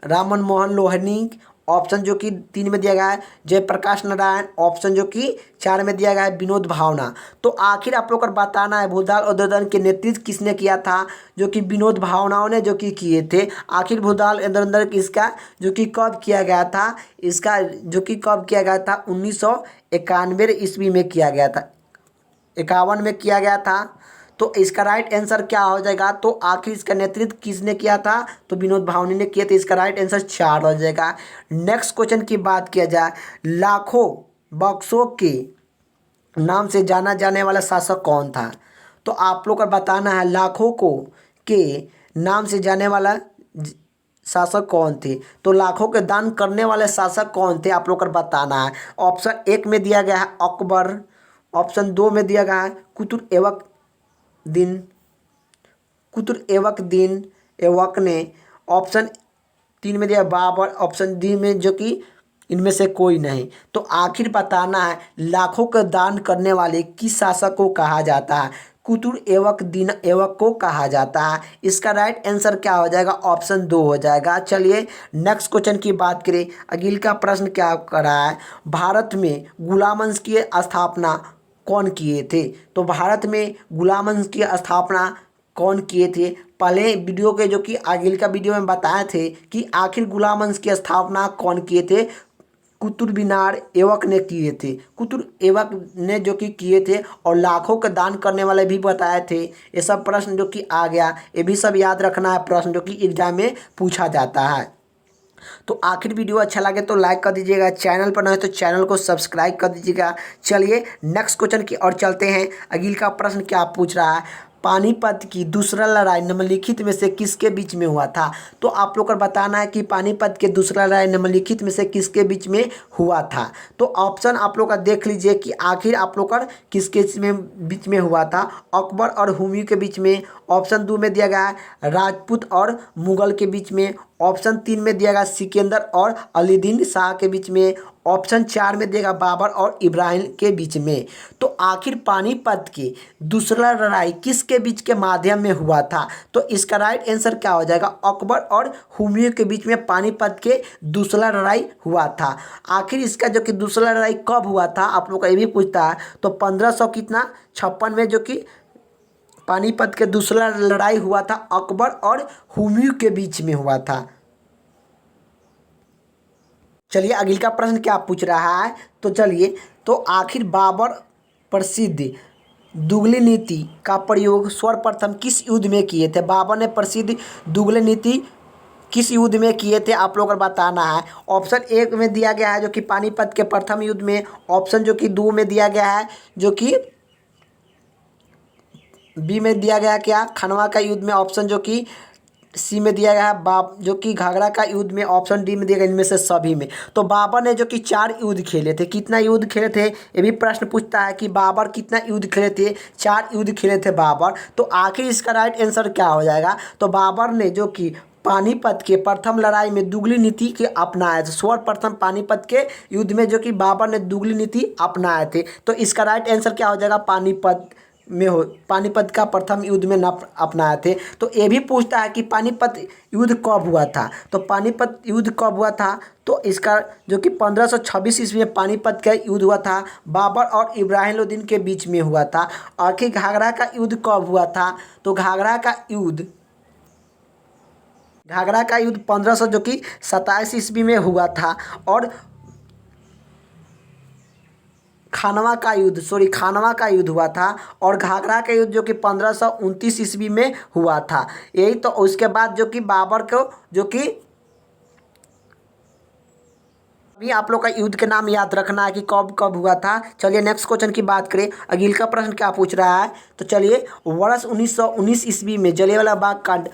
मनमोहन लोहिनी। ऑप्शन जो कि 3 में दिया गया है जयप्रकाश नारायण। ऑप्शन जो कि 4 में दिया गया है विनोद भावना। तो आखिर आप लोग को बताना है भूदान आंदोलन के नेतृत्व किसने किया था, जो कि विनोद भावनाओं ने जो कि किए थे। आखिर भूदान आंदोलन इसका जो कि कब किया गया था, इसका जो कि कब किया गया था 1991 ईस्वी में किया गया था, 51 में किया गया था। तो इसका राइट आंसर क्या हो जाएगा, तो आखिर इसका नेतृत्व किसने किया था, तो विनोद भावनी ने किया था। इसका राइट आंसर 4 हो जाएगा। नेक्स्ट क्वेश्चन की बात किया जाए, लाखों बक्सों के नाम से जाना जाने वाला शासक कौन था? तो आप लोग को बताना है लाखों को के नाम से जाने वाला शासक कौन थे? तो लाखों के दान करने वाले शासक कौन थे आप लोग को बताना है। ऑप्शन एक में दिया गया है अकबर, ऑप्शन दो में दिया गया है कुतुर एवक ने, ऑप्शन तीन में दिया बाबर, ऑप्शन डी में जो कि इनमें से कोई नहीं। तो आखिर बताना है लाखों का दान करने वाले किस शासक को कहा जाता है? कुतुर एवक दीन एवक को कहा जाता है। इसका राइट आंसर क्या हो जाएगा? ऑप्शन दो हो जाएगा। चलिए नेक्स्ट क्वेश्चन की बात करें। अगले का प्रश्न क्या कर रहा है? भारत में गुलामवंश की स्थापना कौन किए थे? तो भारत में गुलामवंश की स्थापना कौन किए थे? पहले वीडियो के जो कि आगे का वीडियो में बताए थे कि आखिर गुलामवंश की स्थापना कौन किए थे? कुतुब मीनार एवक ने किए थे। कुतुब एवक ने जो कि किए थे और लाखों का दान करने वाले भी बताए थे। ये सब प्रश्न जो कि आ गया, ये भी सब याद रखना है, प्रश्न जो कि एग्जाम में पूछा जाता है। तो आखिर वीडियो अच्छा लगे तो लाइक कर दीजिएगा, चैनल पर नए तो चैनल को सब्सक्राइब कर दीजिएगा। चलिए नेक्स्ट क्वेश्चन की ओर चलते हैं। अगले का प्रश्न क्या पूछ रहा है? पानीपत की दूसरा लड़ाई निम्नलिखित में से किसके बीच में हुआ था? तो आप लोग को बताना है कि पानीपत के दूसरा लड़ाई निम्नलिखित में से किसके बीच में हुआ था। तो ऑप्शन आप लोग का देख लीजिए कि आखिर आप लोग का किसके बीच में हुआ था। अकबर और हुमायूं के बीच में, ऑप्शन दो में दिया गया है राजपूत और मुगल के बीच में, ऑप्शन तीन में दिया गया सिकंदर और अलीदीन शाह के बीच में, ऑप्शन चार में देगा बाबर और इब्राहिम के बीच में। तो आखिर पानीपत की दूसरा लड़ाई किसके बीच के माध्यम में हुआ था? तो इसका राइट आंसर क्या हो जाएगा? अकबर और हुमायूं के बीच में पानीपत के दूसरा लड़ाई हुआ था। आखिर इसका जो कि दूसरा लड़ाई कब हुआ था आप लोग का ये भी पूछता है। तो 1500 कितना 56 में जो कि पानीपत के दूसरा लड़ाई हुआ था, अकबर और हुमायूं के बीच में हुआ था। चलिए अगले का प्रश्न क्या पूछ रहा है? तो चलिए, तो आखिर बाबर प्रसिद्ध दुगली नीति का प्रयोग सर्वप्रथम किस युद्ध में किए थे? बाबर ने प्रसिद्ध दुगली नीति किस युद्ध में किए थे आप लोगों को बताना है। ऑप्शन एक में दिया गया है जो कि पानीपत के प्रथम युद्ध में, ऑप्शन जो कि दो में दिया गया है जो कि बी में दिया गया क्या खनवा का युद्ध में, ऑप्शन जो कि सी में दिया गया है बाब जो कि घाघरा का युद्ध में, ऑप्शन डी में दिया गया इनमें से सभी में। तो बाबर ने जो कि 4 युद्ध खेले थे। कितना युद्ध खेले थे ये भी प्रश्न पूछता है कि बाबर कितना युद्ध खेले थे? 4 युद्ध खेले थे बाबर। तो आखिर इसका राइट आंसर क्या हो जाएगा? तो बाबर ने जो कि पानीपत के प्रथम लड़ाई में दुगली नीति के अपनाए थे। सर्वप्रथम पानीपत के युद्ध में जो कि बाबर ने दुगली नीति अपनाए थे। तो इसका राइट आंसर क्या हो जाएगा? पानीपत का प्रथम युद्ध में न अपनाए थे। तो ये भी पूछता है कि पानीपत युद्ध कब हुआ था? तो पानीपत युद्ध कब हुआ था? तो इसका जो कि 1526 ईस्वी में पानीपत का युद्ध हुआ था, बाबर और इब्राहिम लोदीन के बीच में हुआ था। आखिर घाघरा का युद्ध कब हुआ था? तो घाघरा का युद्ध 1500 जो कि 27 ईस्वी में हुआ था। और खानवा का युद्ध हुआ था और घाघरा का युद्ध जो कि 1529 ईस्वी में हुआ था। यही तो उसके बाद जो कि बाबर को जो कि अभी आप लोग का युद्ध के नाम याद रखना है कि कब कब हुआ था। चलिए नेक्स्ट क्वेश्चन की बात करें। अगले का प्रश्न क्या पूछ रहा है? तो चलिए वर्ष 1919 ईस्वी में जलियांवाला बाग कांड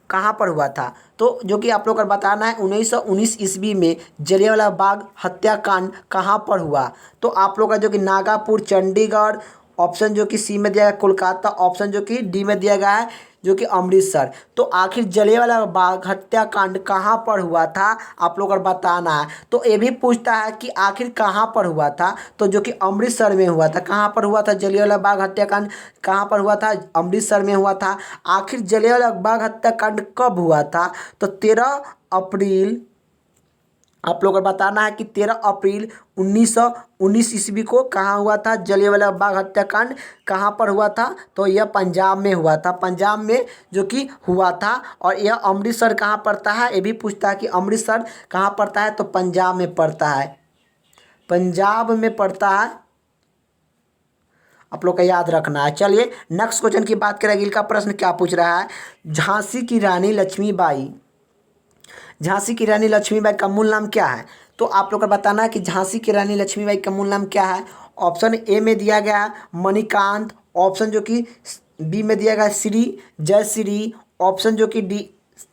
कहाँ पर हुआ था? तो जो कि आप लोग को बताना है 1919 ईस्वी में जलियांवाला बाग हत्याकांड कहाँ पर हुआ? तो आप लोग का जो कि नागपुर, चंडीगढ़, ऑप्शन जो कि सी में दिया गया कोलकाता, ऑप्शन जो कि डी में दिया गया है जो कि अमृतसर। तो आखिर जलियांवाला बाग हत्याकांड कहाँ पर हुआ था आप लोग को बताना है। तो ये भी पूछता है कि आखिर कहाँ पर हुआ था? तो जो कि अमृतसर में हुआ था। कहाँ पर हुआ था जलियांवाला बाग हत्याकांड? कहाँ पर हुआ था? अमृतसर में हुआ था। आखिर जलियांवाला बाग हत्याकांड कब हुआ था? तो 13 अप्रैल आप लोग को बताना है कि 13 अप्रैल 1919 ईस्वी को कहाँ हुआ था जलियांवाला बाग हत्याकांड? कहाँ पर हुआ था? तो यह पंजाब में हुआ था। पंजाब में जो कि हुआ था। और यह अमृतसर कहाँ पड़ता है ये भी पूछता है कि अमृतसर कहाँ पड़ता है? तो पंजाब में पड़ता है। पंजाब में पड़ता है, आप लोग का याद रखना है। चलिए नेक्स्ट क्वेश्चन की बात करें। अगले का प्रश्न क्या पूछ रहा है? झांसी की रानी लक्ष्मीबाई झांसी की रानी लक्ष्मीबाई का मूल नाम क्या है? तो आप लोग को बताना है कि झांसी की रानी लक्ष्मीबाई का मूल नाम क्या है। ऑप्शन ए में दिया गया है मणिकांत, ऑप्शन जो कि बी में दिया गया श्री जयश्री, ऑप्शन जो कि डी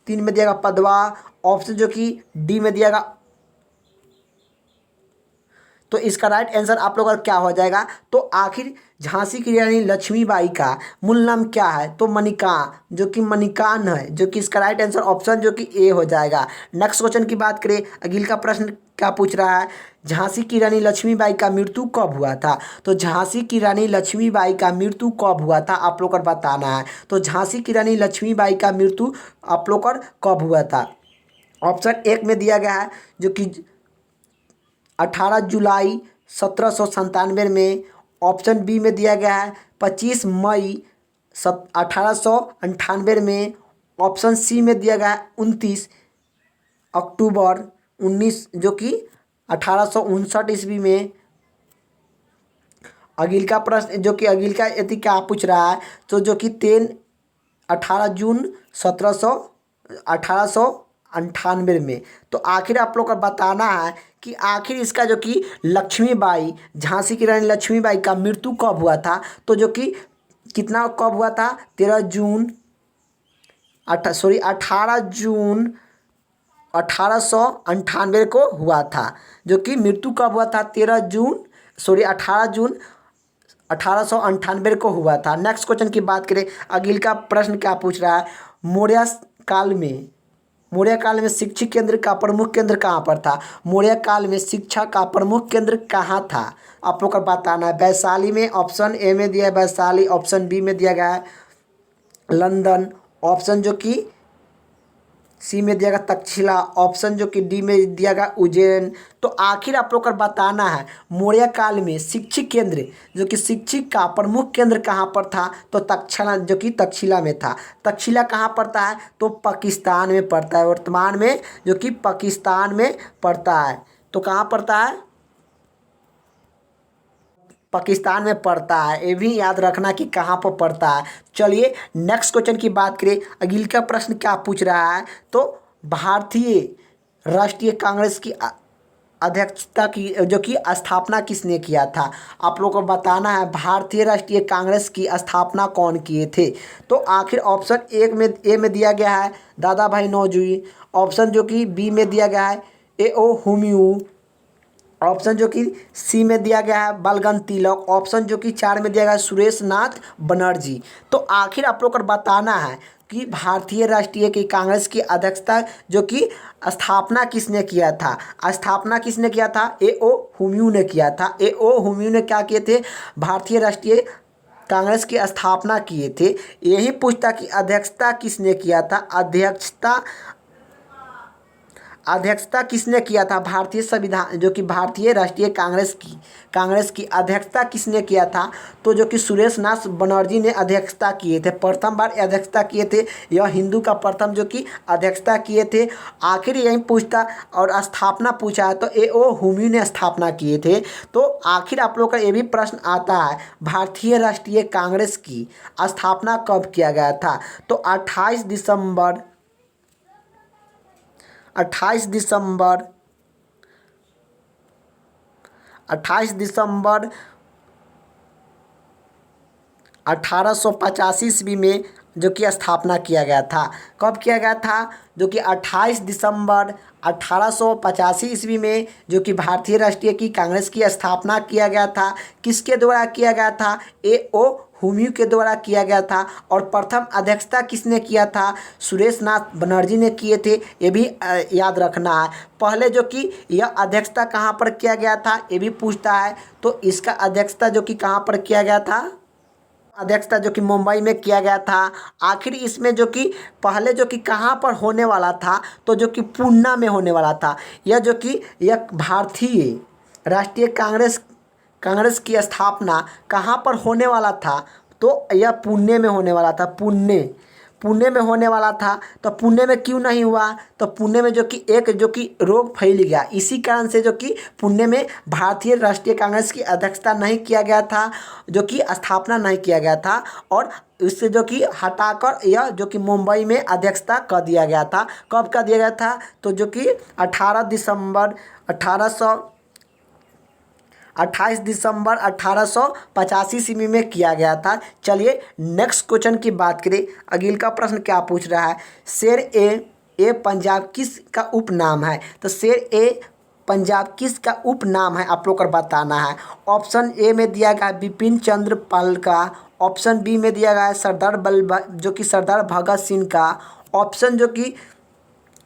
3 में दिया गया पदवा, ऑप्शन जो कि डी में दिया गया। तो इसका राइट आंसर आप लोगों का क्या हो जाएगा? तो आखिर झांसी की रानी लक्ष्मीबाई का मूल नाम क्या है? तो जो कि मणिकान है, जो कि इसका राइट आंसर ऑप्शन जो कि ए हो जाएगा। नेक्स्ट क्वेश्चन की बात करें, अगिल का प्रश्न क्या पूछ रहा है? झांसी की रानी लक्ष्मीबाई का मृत्यु कब हुआ था? तो झांसी की रानी लक्ष्मीबाई का मृत्यु कब हुआ था आप लोग को बताना है। तो झांसी की रानी लक्ष्मीबाई का मृत्यु आप लोग को कब हुआ था? ऑप्शन एक में दिया गया है जो कि 18 जुलाई 1797 में, ऑप्शन बी में दिया गया है 25 मई 1898 में, ऑप्शन सी में दिया गया है 29 अक्टूबर 19 जो कि 1859 ईस्वी में। अगिल का प्रश्न जो कि अगिल का यदि क्या पूछ रहा है, तो जो कि 18 जून 1898 में। तो आखिर आप लोग को बताना है कि आखिर इसका जो कि लक्ष्मीबाई, झांसी की रानी लक्ष्मीबाई का मृत्यु कब हुआ था? तो जो कि कितना कब हुआ था? 18 जून 1898 को हुआ था। जो कि मृत्यु कब हुआ था? 18 जून 1898 को हुआ था। नेक्स्ट क्वेश्चन की बात करें, अगिल का प्रश्न क्या पूछ रहा है? मौर्य काल में शिक्षित केंद्र का प्रमुख केंद्र कहाँ पर था? मौर्य काल में शिक्षा का प्रमुख केंद्र कहाँ था? आप लोग को बताना है। वैशाली में, ऑप्शन ए में दिया है वैशाली, ऑप्शन बी में दिया गया है लंदन, ऑप्शन जो कि सी में दिया गया तक्षशिला, ऑप्शन जो कि डी में दिया गया उज्जैन। तो आखिर आप लोग को बताना है मौर्य काल में शिक्षित केंद्र जो कि शिक्षित का प्रमुख केंद्र कहाँ पर था? तो तक्षशिला जो कि तक्षशिला में था। तक्षशिला कहाँ पड़ता है? तो पाकिस्तान में पड़ता है, वर्तमान में जो कि पाकिस्तान में पड़ता है। तो कहाँ पड़ता है? पाकिस्तान में पड़ता है। ये भी याद रखना कि कहाँ पर पड़ता है। चलिए नेक्स्ट क्वेश्चन की बात करें, अगिल का प्रश्न क्या पूछ रहा है? तो भारतीय राष्ट्रीय कांग्रेस की अध्यक्षता की जो कि स्थापना किसने किया था? आप लोगों को बताना है भारतीय राष्ट्रीय कांग्रेस की स्थापना कौन किए थे? तो आखिर ऑप्शन एक में ए में दिया गया है दादा भाई नौरोजी, ऑप्शन जो कि बी में दिया गया है A.O. हुमायूं, ऑप्शन जो कि सी में दिया गया है बालगंगा तिलक, ऑप्शन जो कि 4 में दिया गया है सुरेश नाथ बनर्जी। तो आखिर आप लोग को बताना है कि भारतीय राष्ट्रीय की कांग्रेस की अध्यक्षता जो कि स्थापना किसने किया था? स्थापना किसने किया था? A.O. हुमायूं ने किया था। A.O. हुमायूं ने क्या किए थे? भारतीय राष्ट्रीय कांग्रेस की स्थापना किए थे। यही पूछता कि अध्यक्षता किसने किया था? अध्यक्षता किसने किया था? भारतीय संविधान जो कि भारतीय राष्ट्रीय कांग्रेस की अध्यक्षता किसने किया था? तो जो कि सुरेश नाथ बनर्जी ने अध्यक्षता किए थे। प्रथम बार अध्यक्षता किए थे, यह हिंदू का प्रथम जो कि अध्यक्षता किए थे। आखिर यही पूछता और स्थापना पूछा है तो A.O. हुमायूं ने स्थापना किए थे। तो आखिर आप लोग का ये भी प्रश्न आता है भारतीय राष्ट्रीय कांग्रेस की स्थापना कब किया गया था? तो 28 दिसंबर 1885 ईस्वी में जो कि स्थापना किया गया था। कब किया गया था? जो कि 28 दिसंबर 1885 ईस्वी में जो कि भारतीय राष्ट्रीय की कांग्रेस की स्थापना किया गया था। किसके द्वारा किया गया था? A.O. हुमायूं के द्वारा किया गया था। और प्रथम अध्यक्षता किसने किया था? सुरेश नाथ बनर्जी ने किए थे। ये भी याद रखना है। पहले जो कि यह अध्यक्षता कहाँ पर किया गया था ये भी पूछता है। तो इसका अध्यक्षता जो कि कहाँ पर किया गया था? अध्यक्षता जो कि मुंबई में किया गया था। आखिर इसमें जो कि पहले जो कि कहाँ पर होने वाला था? तो जो कि पूना में होने वाला था। यह भारतीय राष्ट्रीय कांग्रेस की स्थापना कहाँ पर होने वाला था? तो यह पुणे में होने वाला था। पुणे में होने वाला था, तो पुणे में क्यों नहीं हुआ? तो पुणे में जो कि रोग फैल गया, इसी कारण से जो कि पुणे में भारतीय राष्ट्रीय कांग्रेस की अध्यक्षता नहीं किया गया था, जो कि स्थापना नहीं किया गया था, और इससे जो कि हटाकर यह जो कि मुंबई में अध्यक्षता कर दिया गया था। कब कर दिया गया था? तो जो कि 28 दिसंबर 1885 ईस्वी में किया गया था। चलिए नेक्स्ट क्वेश्चन की बात करें। अगले का प्रश्न क्या पूछ रहा है? शेर ए पंजाब किस का उपनाम है? तो शेर ए पंजाब किस का उपनाम है, आप लोग को बताना है। ऑप्शन ए में दिया गया है बिपिन चंद्र पाल का, ऑप्शन बी में दिया गया है सरदार भगत सिंह का, ऑप्शन जो कि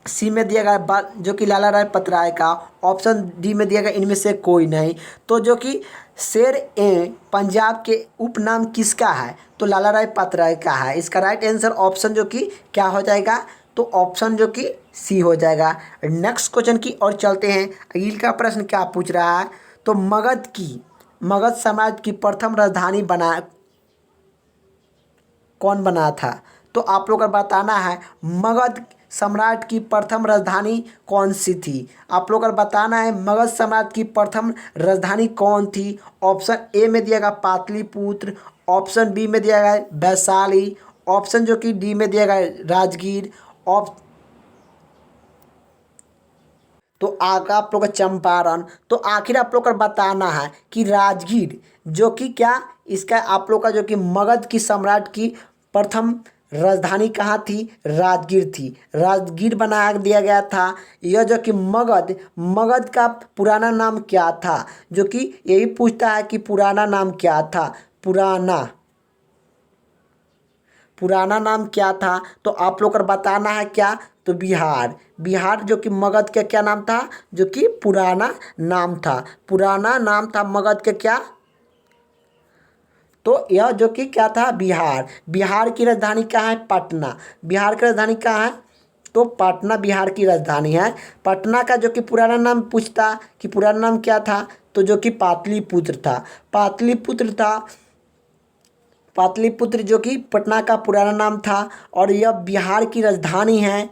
सी में दिया गया है जो कि लाला राय पतराय का, ऑप्शन डी में दिया गया इनमें से कोई नहीं। तो जो कि शेर ए पंजाब के उपनाम किसका है? तो लाला राय पतराय का है। इसका राइट आंसर ऑप्शन जो कि क्या हो जाएगा? तो ऑप्शन जो कि सी हो जाएगा। नेक्स्ट क्वेश्चन की ओर चलते हैं। अगले का प्रश्न क्या पूछ रहा है? तो मगध साम्राज्य की प्रथम राजधानी कौन बना था? तो आप लोग को बताना है मगध सम्राट की प्रथम राजधानी कौन सी थी। आप लोग को बताना है मगध सम्राट की प्रथम राजधानी कौन थी। ऑप्शन ए में दिया गया पाटलिपुत्र, ऑप्शन बी में दिया गया वैशाली, ऑप्शन जो कि डी में दिया गया राजगीर, तो आगे आप लोग का चंपारण। तो आखिर आप लोग को बताना है कि राजगीर जो कि क्या इसका आप लोग का जो कि मगध की सम्राट की प्रथम राजधानी कहाँ थी? राजगीर थी। राजगीर बना दिया गया था। यह जो कि मगध का पुराना नाम क्या था? जो कि यही पूछता है कि पुराना नाम क्या था। पुराना नाम क्या था? तो आप लोग को बताना है क्या? तो बिहार जो कि मगध का क्या नाम था? जो कि पुराना नाम था मगध के क्या? तो यह जो कि क्या था? बिहार की राजधानी कहाँ है? पटना। बिहार की राजधानी कहाँ है? तो पटना बिहार की राजधानी है। पटना का जो कि पुराना नाम पूछता कि पुराना नाम क्या था? तो जो कि पाटलिपुत्र जो कि पटना का पुराना नाम था, और यह बिहार की राजधानी है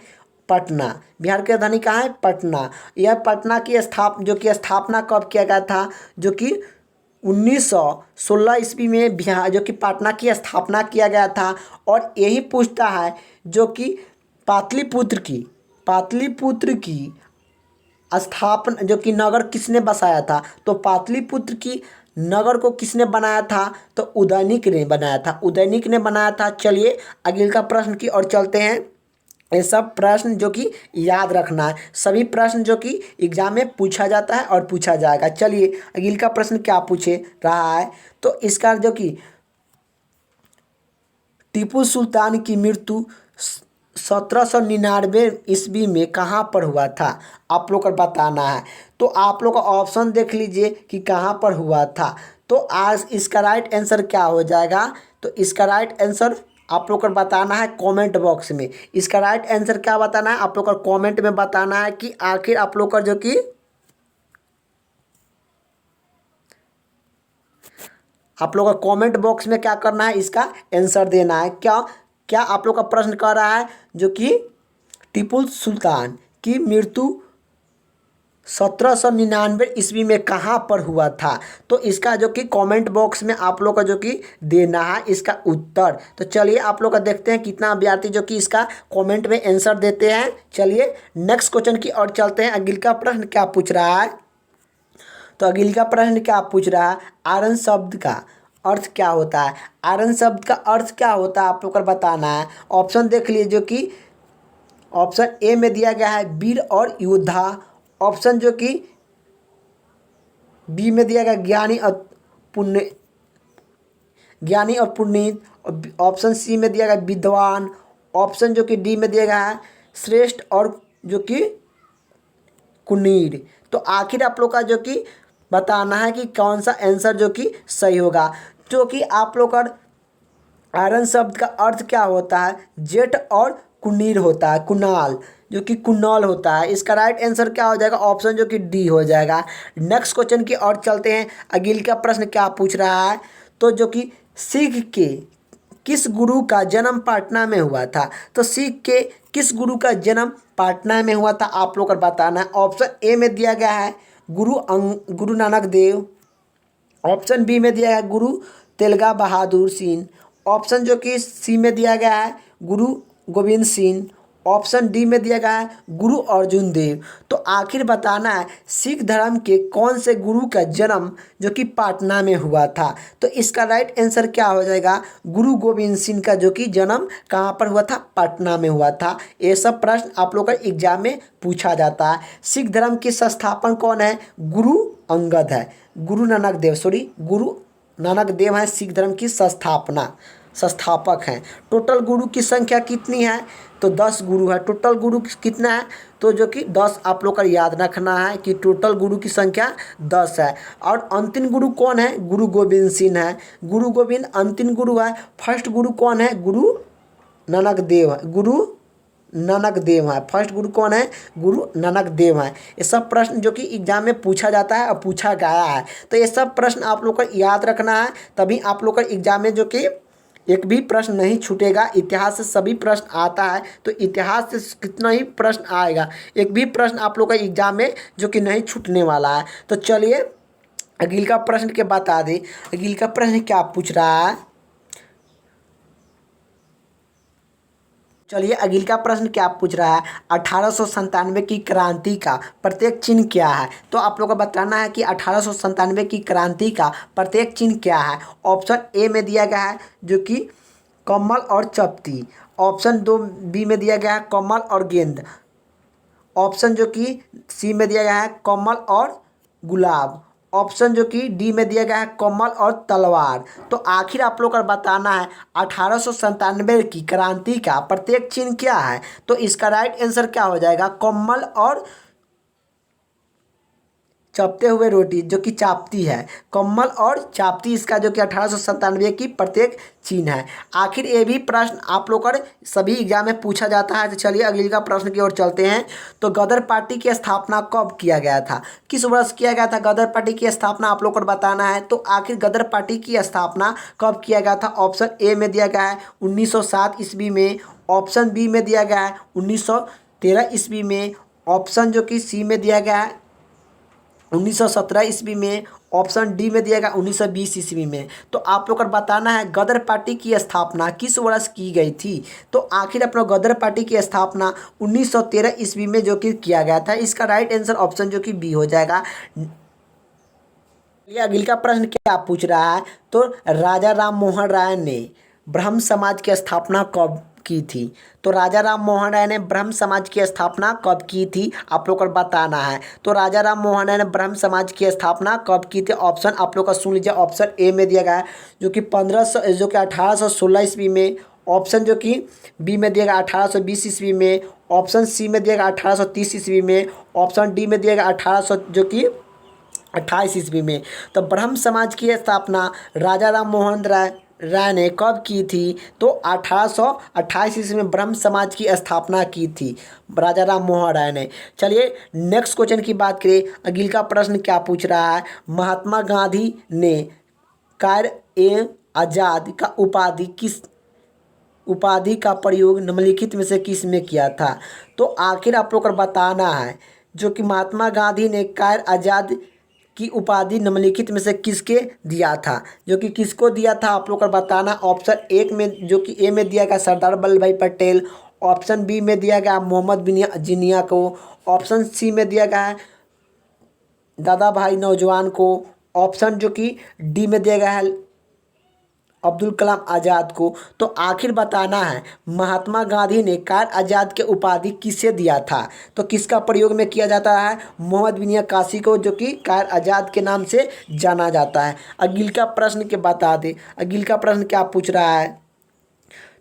पटना। बिहार की राजधानी कहाँ है? पटना। यह पटना की स्थापना कब किया गया था? जो कि 1916 ईस्वी में बिहार जो कि पटना की स्थापना किया गया था। और यही पूछता है जो कि पाटलिपुत्र की स्थापना जो कि नगर किसने बसाया था? तो पाटलिपुत्र की नगर को किसने बनाया था? तो उदयनिक ने बनाया था। चलिए अगले का प्रश्न की ओर चलते हैं। ये सब प्रश्न जो कि याद रखना है, सभी प्रश्न जो कि एग्जाम में पूछा जाता है और पूछा जाएगा। चलिए अगले का प्रश्न क्या पूछे रहा है? तो इसका जो कि टीपू सुल्तान की मृत्यु 1799 ईस्वी में कहाँ पर हुआ था? आप लोग को बताना है। तो आप लोग का ऑप्शन देख लीजिए कि कहाँ पर हुआ था। तो आज इसका राइट आंसर क्या हो जाएगा? तो इसका राइट आंसर आप लोग को बताना है कमेंट बॉक्स में। इसका राइट आंसर क्या बताना है? आप लोग को कमेंट में बताना है कि आखिर आप लोग का जो कि आप लोग का कमेंट बॉक्स में क्या करना है? इसका आंसर देना है। क्या आप लोग का प्रश्न कर रहा है जो कि टीपू सुल्तान की मृत्यु 1799 ईस्वी में कहाँ पर हुआ था? तो इसका जो कि कमेंट बॉक्स में आप लोग का जो कि देना है इसका उत्तर। तो चलिए आप लोग का देखते हैं कितना अभ्यर्थी जो कि इसका कमेंट में आंसर देते हैं। चलिए नेक्स्ट क्वेश्चन की ओर चलते हैं। अगले का प्रश्न क्या पूछ रहा है? तो अगले का प्रश्न क्या पूछ रहा है? आयरन शब्द का अर्थ क्या होता है? आयरन शब्द का अर्थ क्या होता है आप लोग को बताना है। ऑप्शन देख लीजिए जो कि ऑप्शन ए में दिया गया है वीर और योद्धा, ऑप्शन जो कि बी में दिया गया ज्ञानी और पुनीत, ऑप्शन सी में दिया गया विद्वान, ऑप्शन जो कि डी में दिया गया है श्रेष्ठ और जो कि कुनीर। तो आखिर आप लोग का जो कि बताना है कि कौन सा आंसर जो कि सही होगा। जो कि आप लोग का आयरन शब्द का अर्थ क्या होता है? जेठ और कुनीर होता है, कुणाल जो कि कुणाल होता है। इसका राइट आंसर क्या हो जाएगा? ऑप्शन जो कि डी हो जाएगा। नेक्स्ट क्वेश्चन की ओर चलते हैं। अगले का प्रश्न क्या पूछ रहा है? तो जो कि सिख किस गुरु का जन्म पटना में हुआ था? तो सिख के किस गुरु का जन्म पटना में हुआ था आप लोग को बताना है। ऑप्शन ए में दिया गया है गुरु नानक देव। ऑप्शन बी में दिया गया है गुरु तेलगा बहादुर सिंह। ऑप्शन जो कि सी में दिया गया है गुरु गोविंद सिंह। ऑप्शन डी में दिया गया है गुरु अर्जुन देव। तो आखिर बताना है सिख धर्म के कौन से गुरु का जन्म जो कि पटना में हुआ था? तो इसका राइट आंसर क्या हो जाएगा? गुरु गोविंद सिंह का जो कि जन्म कहाँ पर हुआ था? पटना में हुआ था। ये सब प्रश्न आप लोग का एग्जाम में पूछा जाता है। सिख धर्म के संस्थापक कौन है? गुरु अंगद है। गुरु नानक देव हैं सिख धर्म की संस्थापक हैं। टोटल गुरु की संख्या कितनी है? तो 10 गुरु है। टोटल गुरु कितना है? तो जो कि 10 आप लोग का याद रखना है कि टोटल गुरु की संख्या 10 है। और अंतिम गुरु कौन है? गुरु गोविंद सिंह है। गुरु गोविंद अंतिम गुरु है। फर्स्ट गुरु कौन है? गुरु नानक देव है। फर्स्ट गुरु कौन है? गुरु नानक देव है। ये सब प्रश्न जो कि एग्जाम में पूछा जाता है और पूछा गया है। तो ये सब प्रश्न आप लोग को याद रखना है, तभी आप लोग का एग्जाम में जो कि एक भी प्रश्न नहीं छूटेगा। इतिहास से सभी प्रश्न आता है, तो इतिहास से कितना ही प्रश्न आएगा, एक भी प्रश्न आप लोग का एग्जाम में जो कि नहीं छूटने वाला है। तो चलिए अगले का प्रश्न के बता दें। अगले का प्रश्न क्या पूछ रहा है? चलिए अगले का प्रश्न क्या पूछ रहा है? 1897 की क्रांति का प्रत्येक चिन्ह क्या है? तो आप लोगों को बताना है कि 1897 की क्रांति का प्रत्येक चिन्ह क्या है। ऑप्शन ए में दिया गया है जो कि कमल और चपटी। ऑप्शन 2 बी में दिया गया है कमल और गेंद। ऑप्शन जो कि सी में दिया गया है कमल और गुलाब। ऑप्शन जो कि डी में दिया गया है कमल और तलवार। तो आखिर आप लोग को बताना है 1897 की क्रांति का प्रत्येक चिन्ह क्या है? तो इसका राइट आंसर क्या हो जाएगा? कमल और चपते हुए रोटी जो कि चापती है। कमल और चापती इसका जो कि 1897 की प्रत्येक चिन्ह है। आखिर ये भी प्रश्न आप लोग का सभी एग्जाम में पूछा जाता है। तो चलिए अगले का प्रश्न की ओर चलते हैं। तो गदर पार्टी की स्थापना कब किया गया था? किस वर्ष किया गया था गदर पार्टी की स्थापना? आप लोग को बताना है। तो आखिर गदर पार्टी की स्थापना कब किया गया था? ऑप्शन ए में दिया गया है 1907 ईस्वी में। ऑप्शन बी में दिया गया है 1913 ईस्वी में। ऑप्शन जो कि सी में दिया गया है 1917 ईस्वी में। ऑप्शन डी में दिया गया 1920 ईस्वी में। तो आप लोग को बताना है गदर पार्टी की स्थापना किस वर्ष की गई थी? तो आखिर अपना गदर पार्टी की स्थापना 1913 ईस्वी में जो कि किया गया था। इसका राइट आंसर ऑप्शन जो कि बी हो जाएगा। ये अगले का प्रश्न क्या पूछ रहा है? तो राजा राम मोहन राय ने ब्रह्म समाज की स्थापना कब की थी? तो राजा राम मोहन राय ने ब्रह्म समाज की स्थापना कब की थी? आप लोग को बताना है। तो राजा राम मोहन राय ने ब्रह्म समाज की स्थापना कब की थी? ऑप्शन आप लोग का सुन लीजिए। ऑप्शन ए में दिया गया है जो कि 1816 ईस्वी में। ऑप्शन जो कि बी में दिया गया 1820 ईस्वी में। ऑप्शन सी में दिया गया 1830 ईस्वी में। ऑप्शन डी में दिया गया 28 ईस्वी में। तो ब्रह्म समाज की स्थापना राजा राम मोहन राय ने कब की थी? तो 1828 ईस्वी में ब्रह्म समाज की स्थापना की थी राजा राम मोहन राय ने। चलिए नेक्स्ट क्वेश्चन की बात करें। अगले का प्रश्न क्या पूछ रहा है? महात्मा गांधी ने कायर-ए-आज़ाद का उपाधि का प्रयोग निम्नलिखित में से किस में किया था? तो आखिर आप लोग को बताना है जो कि महात्मा गांधी ने कायर-आज़ाद की उपाधि निम्नलिखित में से किसके दिया था? जो कि किसको दिया था आप लोग को बताना। ऑप्शन एक में जो कि ए में दिया गया सरदार वल्लभ भाई पटेल। ऑप्शन बी में दिया गया मोहम्मद बिन जिन्ना को। ऑप्शन सी में दिया गया है दादा भाई नौजवान को। ऑप्शन जो कि डी में दिया गया है अब्दुल कलाम आज़ाद को। तो आखिर बताना है महात्मा गांधी ने कायर-आज़ाद के उपाधि किसे दिया था? तो किसका प्रयोग में किया जाता है? मोहम्मद बिन कासी को, जो कि कायर-आज़ाद के नाम से जाना जाता है। अगले का प्रश्न के बता दे। अगले का प्रश्न क्या पूछ रहा है?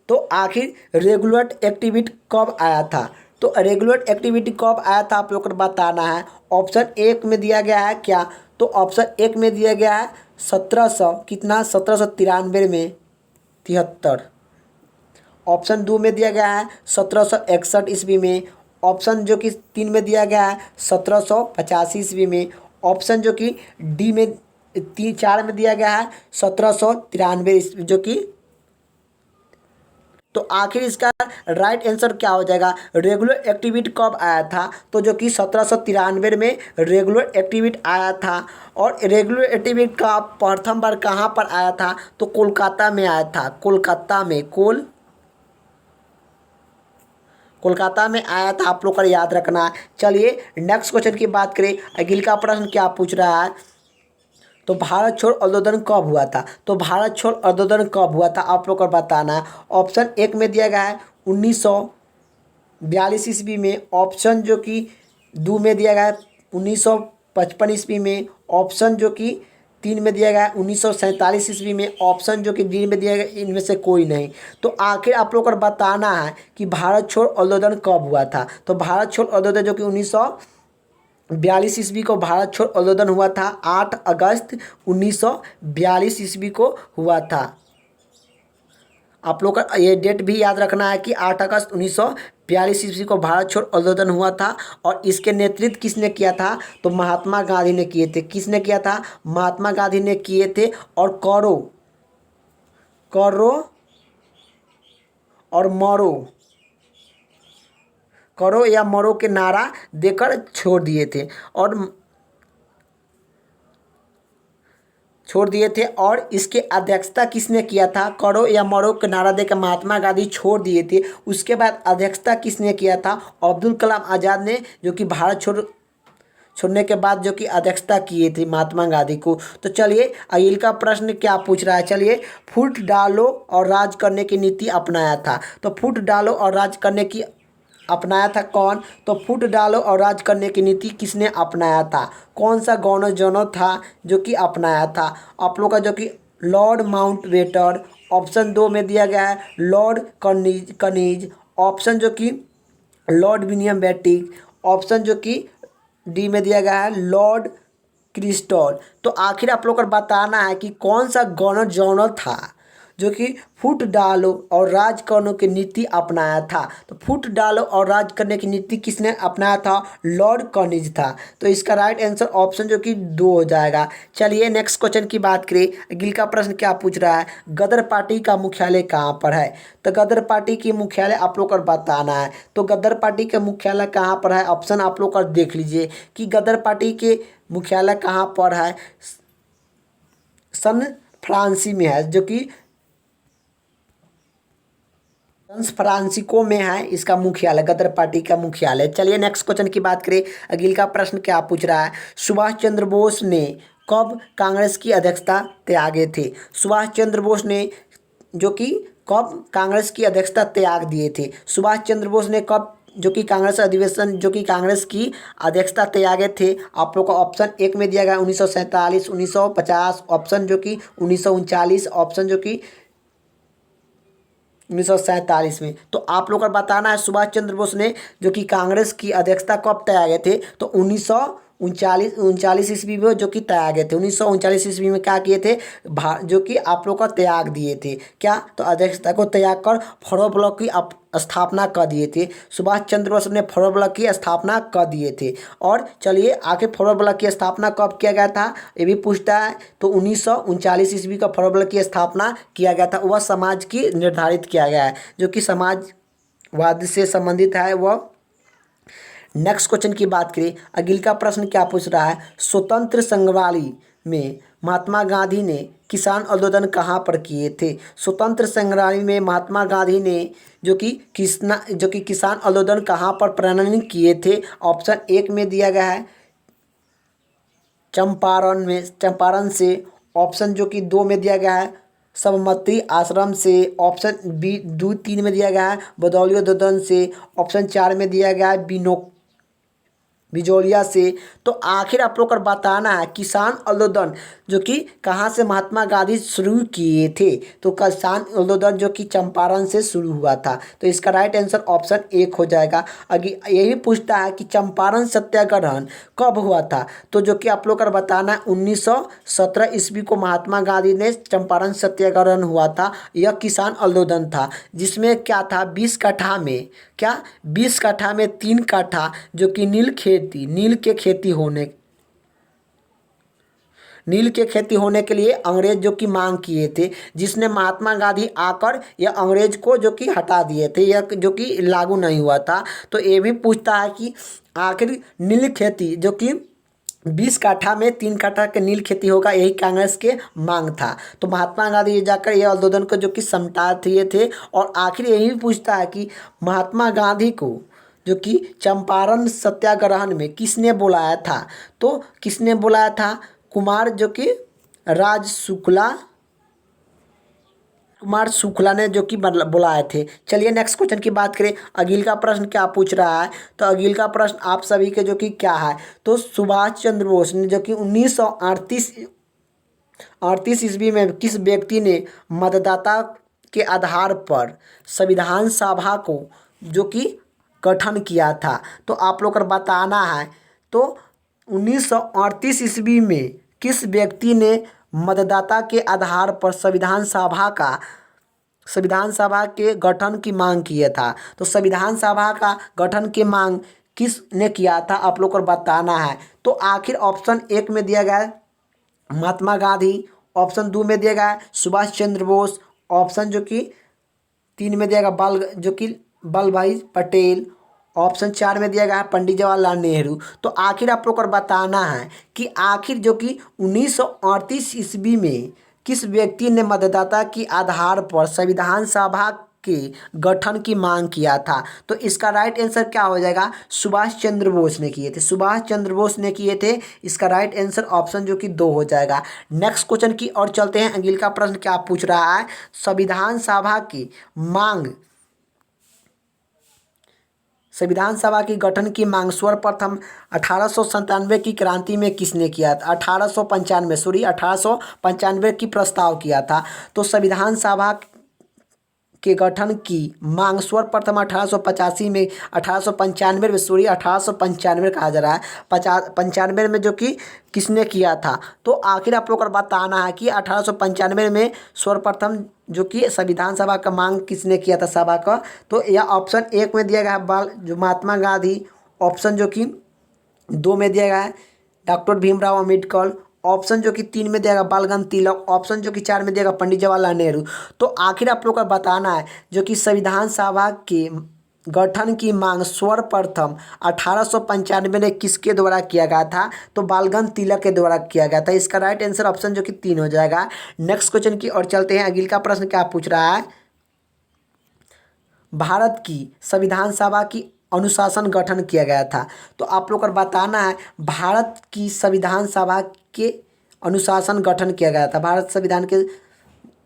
तो आखिर रेगुलर एक्टिविटी कब आया था? तो रेगुलर एक्टिविटी कब आया था आप लोग को बताना है। ऑप्शन एक में दिया गया है क्या? तो ऑप्शन एक में दिया गया है 1793 में 73। ऑप्शन 2 में दिया गया है 1761 ईस्वी में। ऑप्शन जो कि 3 में दिया गया है 1785 ईस्वी में। ऑप्शन जो कि डी में 4 में दिया गया है 1793 ईस्वी जो कि तो आखिर इसका राइट आंसर क्या हो जाएगा? रेगुलर एक्टिविटी कब आया था? तो जो कि 1793 में रेगुलर एक्टिविटी आया था। और रेगुलर एक्टिविटी का प्रथम बार कहाँ पर आया था? तो कोलकाता में आया था। कोलकाता में कोलकाता में आया था, आप लोग का याद रखना है। चलिए नेक्स्ट क्वेश्चन की बात करें। अगिल का प्रश्न क्या पूछ रहा है? तो भारत छोड़ आंदोलन कब हुआ था? तो भारत छोड़ आंदोलन कब हुआ था आप लोग को बताना है। ऑप्शन एक में दिया गया है 1942 ईस्वी में। ऑप्शन जो कि दो में दिया गया है 1955 ईस्वी में। ऑप्शन जो कि तीन में दिया गया है 1947 ईस्वी में। ऑप्शन जो कि डी में दिया गया, इनमें से कोई नहीं। तो आखिर आप लोग को बताना है कि भारत छोड़ आंदोलन कब हुआ था। तो भारत छोड़ आंदोलन जो कि 1942 ईस्वी को भारत छोड़ आंदोलन हुआ था। 8 अगस्त 1942 ईस्वी को हुआ था। आप लोग का ये डेट भी याद रखना है कि 8 अगस्त 1942 ईस्वी को भारत छोड़ आंदोलन हुआ था। और इसके नेतृत्व किसने किया था? तो महात्मा गांधी ने किए थे। किसने किया था? महात्मा गांधी ने किए थे। और करो और मरो, करो या मरो के नारा देकर छोड़ दिए थे। और इसके अध्यक्षता किसने किया था? करो या मरो के नारा देकर महात्मा गांधी छोड़ दिए थे। उसके बाद अध्यक्षता किसने किया था? अब्दुल कलाम आज़ाद ने, जो कि भारत छोड़ने के बाद जो कि अध्यक्षता किए थे महात्मा गांधी को। तो चलिए अगिल का प्रश्न क्या पूछ रहा है। चलिए, फुट डालो और राज करने की नीति अपनाया था। तो फुट डालो और राज करने की अपनाया था कौन? तो फुट डालो और राज करने की नीति किसने अपनाया था? कौन सा गवर्नर जनरल था जो कि अपनाया था? आप लोग का जो कि लॉर्ड माउंटबेटन। ऑप्शन दो में दिया गया है लॉर्ड कनीज। ऑप्शन जो कि लॉर्ड विलियम बेंटिक। ऑप्शन जो कि डी में दिया गया है लॉर्ड क्रिस्टल। तो आखिर आप लोग को बताना है कि कौन सा गवर्नर जनरल था जो कि फुट डालो और राज करने की नीति अपनाया था। तो फुट डालो और राज करने की नीति किसने अपनाया था? लॉर्ड कनिज था। तो इसका राइट आंसर ऑप्शन जो कि दो हो जाएगा। चलिए नेक्स्ट क्वेश्चन की बात करें। अगिल का प्रश्न क्या पूछ रहा है? गदर पार्टी का मुख्यालय कहाँ पर है? तो गदर पार्टी की मुख्यालय आप लोग को बताना है। तो गदर पार्टी का मुख्यालय कहाँ पर है? ऑप्शन आप लोग का देख लीजिए कि गदर पार्टी के मुख्यालय कहाँ पर है। सन फ्रांसी में है, जो कि फ्रांसिस्को में है इसका मुख्यालय, गदर पार्टी का मुख्यालय। चलिए नेक्स्ट क्वेश्चन की बात करें। अगिल का प्रश्न क्या पूछ रहा है? सुभाष चंद्र बोस ने कब कांग्रेस की अध्यक्षता त्यागे थे? सुभाष चंद्र बोस ने जो कि कब कांग्रेस की अध्यक्षता त्याग दिए थे? सुभाष चंद्र बोस ने कब जो कि कांग्रेस अधिवेशन जो कि कांग्रेस की अध्यक्षता त्यागे थे? आप लोग को ऑप्शन एक में दिया गया 1947, 1950। ऑप्शन जो कि 1939। ऑप्शन जो कि 1947 में। तो आप लोग को बताना है सुभाष चंद्र बोस ने जो कि कांग्रेस की अध्यक्षता कब त्यागे थे? तो 1939 ईस्वी में जो कि त्यागे थे। 1939 ईस्वी में क्या किए थे? जो कि आप लोग का त्याग दिए थे। क्या? तो अध्यक्षता को त्याग कर फॉरवर्ड ब्लॉक की स्थापना कर दिए थे। सुभाष चंद्र बोस ने फॉरवर्ड ब्लॉक की स्थापना कर दिए थे। और चलिए आगे फॉरवर्ड ब्लॉक की स्थापना कब किया गया था ये भी पूछता है। तो 1939 ईस्वी का फॉरवर्ड ब्लॉक की स्थापना किया गया था। वह समाज की निर्धारित किया गया है जो कि समाजवाद से संबंधित है वह। नेक्स्ट क्वेश्चन की बात करें। अगिल का प्रश्न क्या पूछ रहा है? स्वतंत्र संग्राम में महात्मा गांधी ने किसान आंदोलन कहाँ पर किए थे? स्वतंत्र संग्राम में महात्मा गांधी ने जो कि किसान आंदोलन कहाँ पर प्रणयन किए थे? ऑप्शन एक में दिया गया है चंपारण से। ऑप्शन जो कि दो में दिया गया है सबमती आश्रम से। ऑप्शन बी दो तीन में दिया गया है बदौली आंदोलन से। ऑप्शन चार में दिया गया है बिजोलिया से। तो आखिर आप लोग को बताना है किसान आंदोलन जो कि कहाँ से महात्मा गांधी शुरू किए थे? तो किसान आंदोलन जो कि चंपारण से शुरू हुआ था। तो इसका राइट आंसर ऑप्शन एक हो जाएगा। अगर यही पूछता है कि चंपारण सत्याग्रह कब हुआ था? तो जो कि आप लोग को बताना है 1917 ईस्वी को महात्मा गांधी ने चंपारण सत्याग्रह हुआ था। यह किसान आंदोलन था जिसमें क्या था 20 कट्ठा में 3 कट्ठा जो कि नील के खेती नील के खेती होने के लिए अंग्रेज जो कि मांग किए थे, जिसने महात्मा गांधी आकर यह अंग्रेज को जो कि हटा दिए थे, यह जो कि लागू नहीं हुआ था। तो ये भी पूछता है कि आखिर नील खेती जो कि 20 काठा में 3 काठा के नील खेती होगा, यही कांग्रेस के मांग था। तो महात्मा गांधी ये जाकर यह आंदोलन को जो कि समटा दिए थे। और आखिर यही पूछता है कि महात्मा गांधी को जो कि चंपारण सत्याग्रह में किसने बुलाया था। तो किसने बुलाया था, कुमार जो कि राज शुक्ला, कुमार शुक्ला ने जो कि मतलब बुलाए थे। चलिए नेक्स्ट क्वेश्चन की बात करें। अगले का प्रश्न क्या पूछ रहा है, तो अगले का प्रश्न आप सभी के जो कि क्या है, तो सुभाष चंद्र बोस ने जो कि 1938 ईस्वी में किस व्यक्ति ने मतदाता के आधार पर संविधान सभा को जो कि गठन किया था। तो आप लोग को बताना है, तो 1938 ईस्वी में किस व्यक्ति ने मतदाता के आधार पर संविधान सभा के गठन की मांग किया था। तो संविधान सभा का गठन की मांग किसने किया था, आप लोग को बताना है। तो आखिर ऑप्शन 1 में दिया गया है महात्मा गांधी, ऑप्शन 2 में दिया गया है सुभाष चंद्र बोस, ऑप्शन जो कि 3 में दिया गया वल्लभ भाई पटेल, ऑप्शन 4 में दिया गया है पंडित जवाहरलाल नेहरू। तो आखिर आप लोग को बताना है कि आखिर जो कि 1938 ईस्वी में किस व्यक्ति ने मतदाता के आधार पर संविधान सभा के गठन की मांग किया था। तो इसका राइट आंसर क्या हो जाएगा, सुभाष चंद्र बोस ने किए थे, सुभाष चंद्र बोस ने किए थे। इसका राइट आंसर ऑप्शन जो कि 2 हो जाएगा। नेक्स्ट क्वेश्चन की ओर चलते हैं। अगले का प्रश्न क्या पूछ रहा है, संविधान सभा की गठन की मांग सर्वप्रथम 1897 की क्रांति में किसने किया था, 1895 की प्रस्ताव किया था। तो संविधान सभा के गठन की मांग सर्वप्रथम 1895 कहा जा रहा है, 95 में जो कि किसने किया था। तो आखिर आप लोग को बताना है कि 1895 में सर्वप्रथम जो कि संविधान सभा का मांग किसने किया था सभा का। तो यह ऑप्शन 1 में दिया गया है जो महात्मा गांधी, ऑप्शन जो कि 2 में दिया गया है डॉक्टर भीमराव अम्बेडकर, ऑप्शन जो कि 3 में दिया बाल गंगाधर तिलक, ऑप्शन जो कि 4 में दिया पंडित जवाहरलाल नेहरू। तो आखिर आप लोग को बताना है जो कि संविधान सभा के गठन की मांग सर्वप्रथम 1895 में किसके द्वारा किया गया था। तो बाल गंगाधर तिलक के द्वारा किया गया था। इसका राइट आंसर ऑप्शन जो कि 3 हो जाएगा। नेक्स्ट क्वेश्चन की ओर चलते हैं। अगले का प्रश्न क्या पूछ रहा है, भारत की संविधान सभा की अनुशासन गठन किया गया था। तो आप लोग को बताना है भारत की संविधान सभा के अनुशासन गठन किया गया था, भारत संविधान के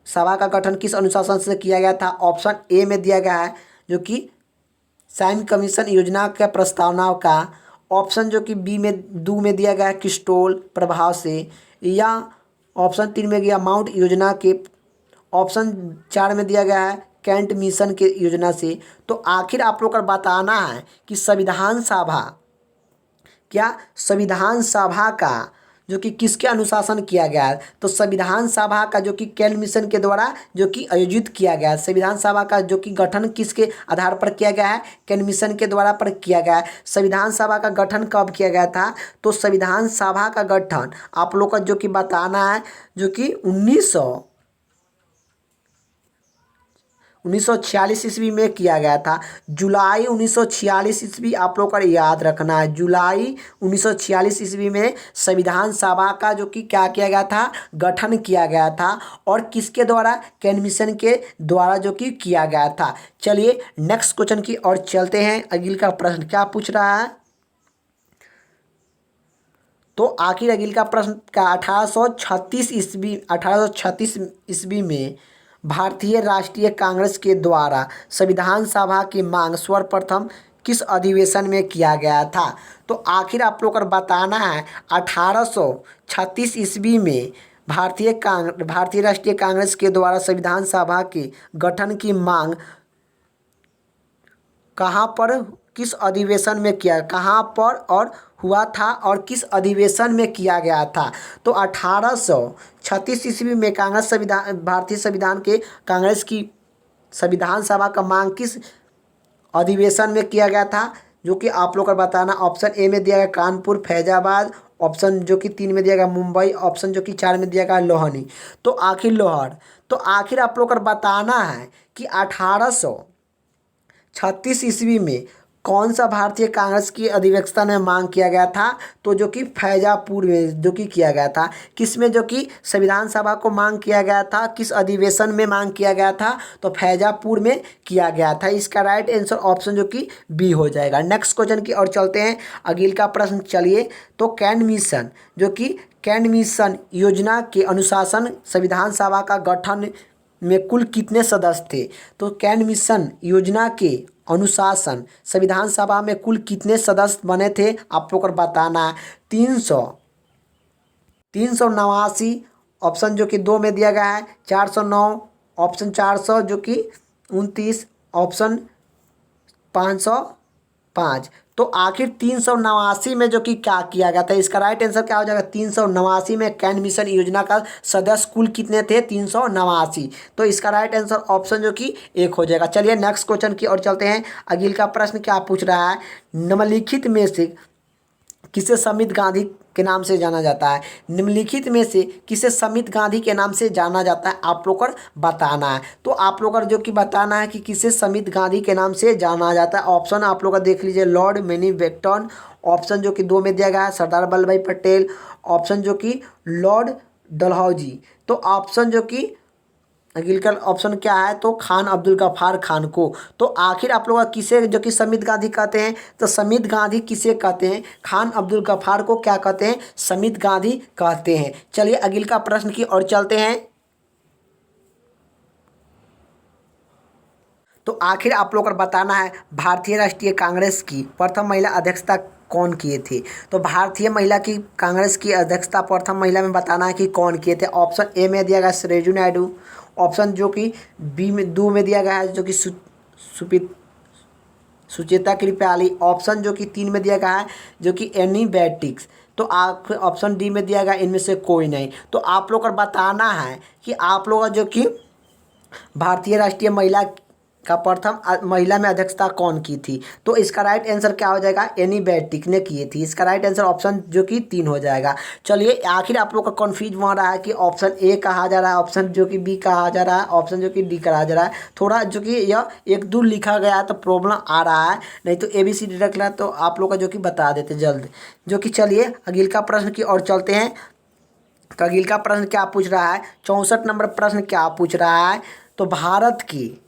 सभा का गठन किस अनुशासन से किया गया था। ऑप्शन ए में दिया गया है जो कि सैन्य कमीशन योजना के प्रस्तावना का, ऑप्शन जो कि बी में 2 में दिया गया है क्रिस्टोल प्रभाव से, या ऑप्शन 3 में गया माउंट योजना के, ऑप्शन 4 में दिया गया है कैंट मिशन के योजना से। तो आखिर आप लोग को बताना है कि संविधान सभा का जो कि किसके अनुशासन किया गया है। तो संविधान सभा का जो कि कैंट मिशन के द्वारा जो कि आयोजित किया गया है। संविधान सभा का जो कि गठन किसके आधार पर किया गया है, कैंट मिशन के द्वारा पर किया गया है। संविधान सभा का गठन कब किया गया था, तो संविधान सभा का गठन आप लोग को जो कि बताना है जो कि 1946 ईस्वी में किया गया था। जुलाई 1946 ईस्वी आप लोग को याद रखना है, जुलाई 1946 ईस्वी में संविधान सभा का जो कि क्या किया गया था, गठन किया गया था। और किसके द्वारा, कैंट मिशन के द्वारा जो कि किया गया था। चलिए नेक्स्ट क्वेश्चन की ओर चलते हैं। अगले का प्रश्न क्या पूछ रहा है, तो आखिर अगले का प्रश्न का 1836 ईस्वी में भारतीय राष्ट्रीय कांग्रेस के द्वारा संविधान सभा की मांग सर्वप्रथम किस अधिवेशन में किया गया था। तो आखिर आप लोग को बताना है 1836 ईस्वी में भारतीय राष्ट्रीय कांग्रेस के द्वारा संविधान सभा के गठन की मांग कहाँ पर, किस अधिवेशन में किया, कहाँ पर और हुआ था और किस अधिवेशन में किया गया था। तो 1836 ईस्वी में भारतीय संविधान के कांग्रेस की संविधान सभा का मांग किस अधिवेशन में किया गया था, जो कि आप लोग को बताना। ऑप्शन ए में दिया गया कानपुर फैजाबाद, ऑप्शन जो कि 3 में दिया गया मुंबई, ऑप्शन जो कि 4 में दिया गया लोहनी। तो आखिर लोहर। तो आखिर आप लोग को बताना है कि 1836 ईस्वी में कौन सा भारतीय कांग्रेस की अधिवेशन में मांग किया गया था। तो जो कि फैजापुर में जो कि किया गया था। किसमें जो कि संविधान सभा को मांग किया गया था, किस अधिवेशन में मांग किया गया था, तो फैजापुर में किया गया था। इसका राइट आंसर ऑप्शन जो कि बी हो जाएगा। नेक्स्ट क्वेश्चन की ओर चलते हैं। अगले का प्रश्न चलिए। तो कैन मिशन जो कि कैन मिशन योजना के अनुशासन संविधान सभा का गठन में कुल कितने सदस्य थे। तो कैन मिशन योजना के अनुशासन संविधान सभा में कुल कितने सदस्य बने थे, आप लोग को बताना है। 389 ऑप्शन जो कि 2 में दिया गया है, 409 ऑप्शन 400 जो कि 29 ऑप्शन 505। तो आखिर 389 में जो कि क्या किया गया था, इसका राइट आंसर क्या हो जाएगा। 389 में कैन मिशन योजना का सदस्य कुल कितने थे, 389। तो इसका राइट आंसर ऑप्शन जो कि 1 हो जाएगा। चलिए नेक्स्ट क्वेश्चन की ओर चलते हैं। अगले का प्रश्न क्या पूछ रहा है। निम्नलिखित में से किसे समित गांधी के नाम से जाना जाता है। निम्नलिखित में से किसे समित गांधी के नाम से जाना जाता है, आप लोग को बताना है। तो आप लोग को जो कि बताना है कि किसे समित गांधी के नाम से जाना जाता है। ऑप्शन आप लोग का देख लीजिए। लॉर्ड माउंटबेटन, ऑप्शन जो कि 2 में दिया गया है सरदार वल्लभ भाई पटेल, ऑप्शन जो कि लॉर्ड डलहौजी। तो ऑप्शन जो कि अगले का ऑप्शन क्या है, तो खान अब्दुल गफ्फार खान को। तो आखिर आप लोग किसे जो कि समित गांधी कहते हैं, तो समित गांधी किसे कहते हैं, खान अब्दुल गफ्फार को क्या कहते हैं, समित गांधी कहते हैं। चलिए अगले का प्रश्न की ओर चलते हैं। तो आखिर आप लोग को बताना है भारतीय राष्ट्रीय कांग्रेस की प्रथम महिला अध्यक्षता कौन किए थे। तो भारतीय महिला की कांग्रेस की अध्यक्षता प्रथम महिला में बताना है कि कौन किए थे। ऑप्शन ए में दिया गया सरोजिनी नायडू, ऑप्शन जो कि बी में 2 में दिया गया है जो कि सुचेता कृपयाली, ऑप्शन जो कि 3 में दिया गया है जो कि एनी बेटिक्स। तो आप ऑप्शन डी में दिया गया इनमें से कोई नहीं। तो आप लोग को बताना है कि आप लोग जो कि भारतीय राष्ट्रीय महिला का प्रथम महिला में अध्यक्षता कौन की थी। तो इसका राइट आंसर क्या हो जाएगा, एनी बेटिक ने की थी। इसका राइट आंसर ऑप्शन जो कि 3 हो जाएगा। चलिए आखिर आप लोग का कन्फ्यूज हो रहा है कि ऑप्शन ए कहा जा रहा है, ऑप्शन जो कि बी कहा जा रहा है, ऑप्शन जो कि डी कहा जा रहा है। थोड़ा जो कि यह एक दूर लिखा गया है तो प्रॉब्लम आ रहा है, नहीं तो ए बी सी डी रख ला तो आप लोग का जो कि बता देते जल्द जो कि। चलिए अगले का प्रश्न की ओर चलते हैं। तो अगले का प्रश्न क्या पूछ रहा है, 64 नंबर प्रश्न क्या पूछ रहा है। तो भारत की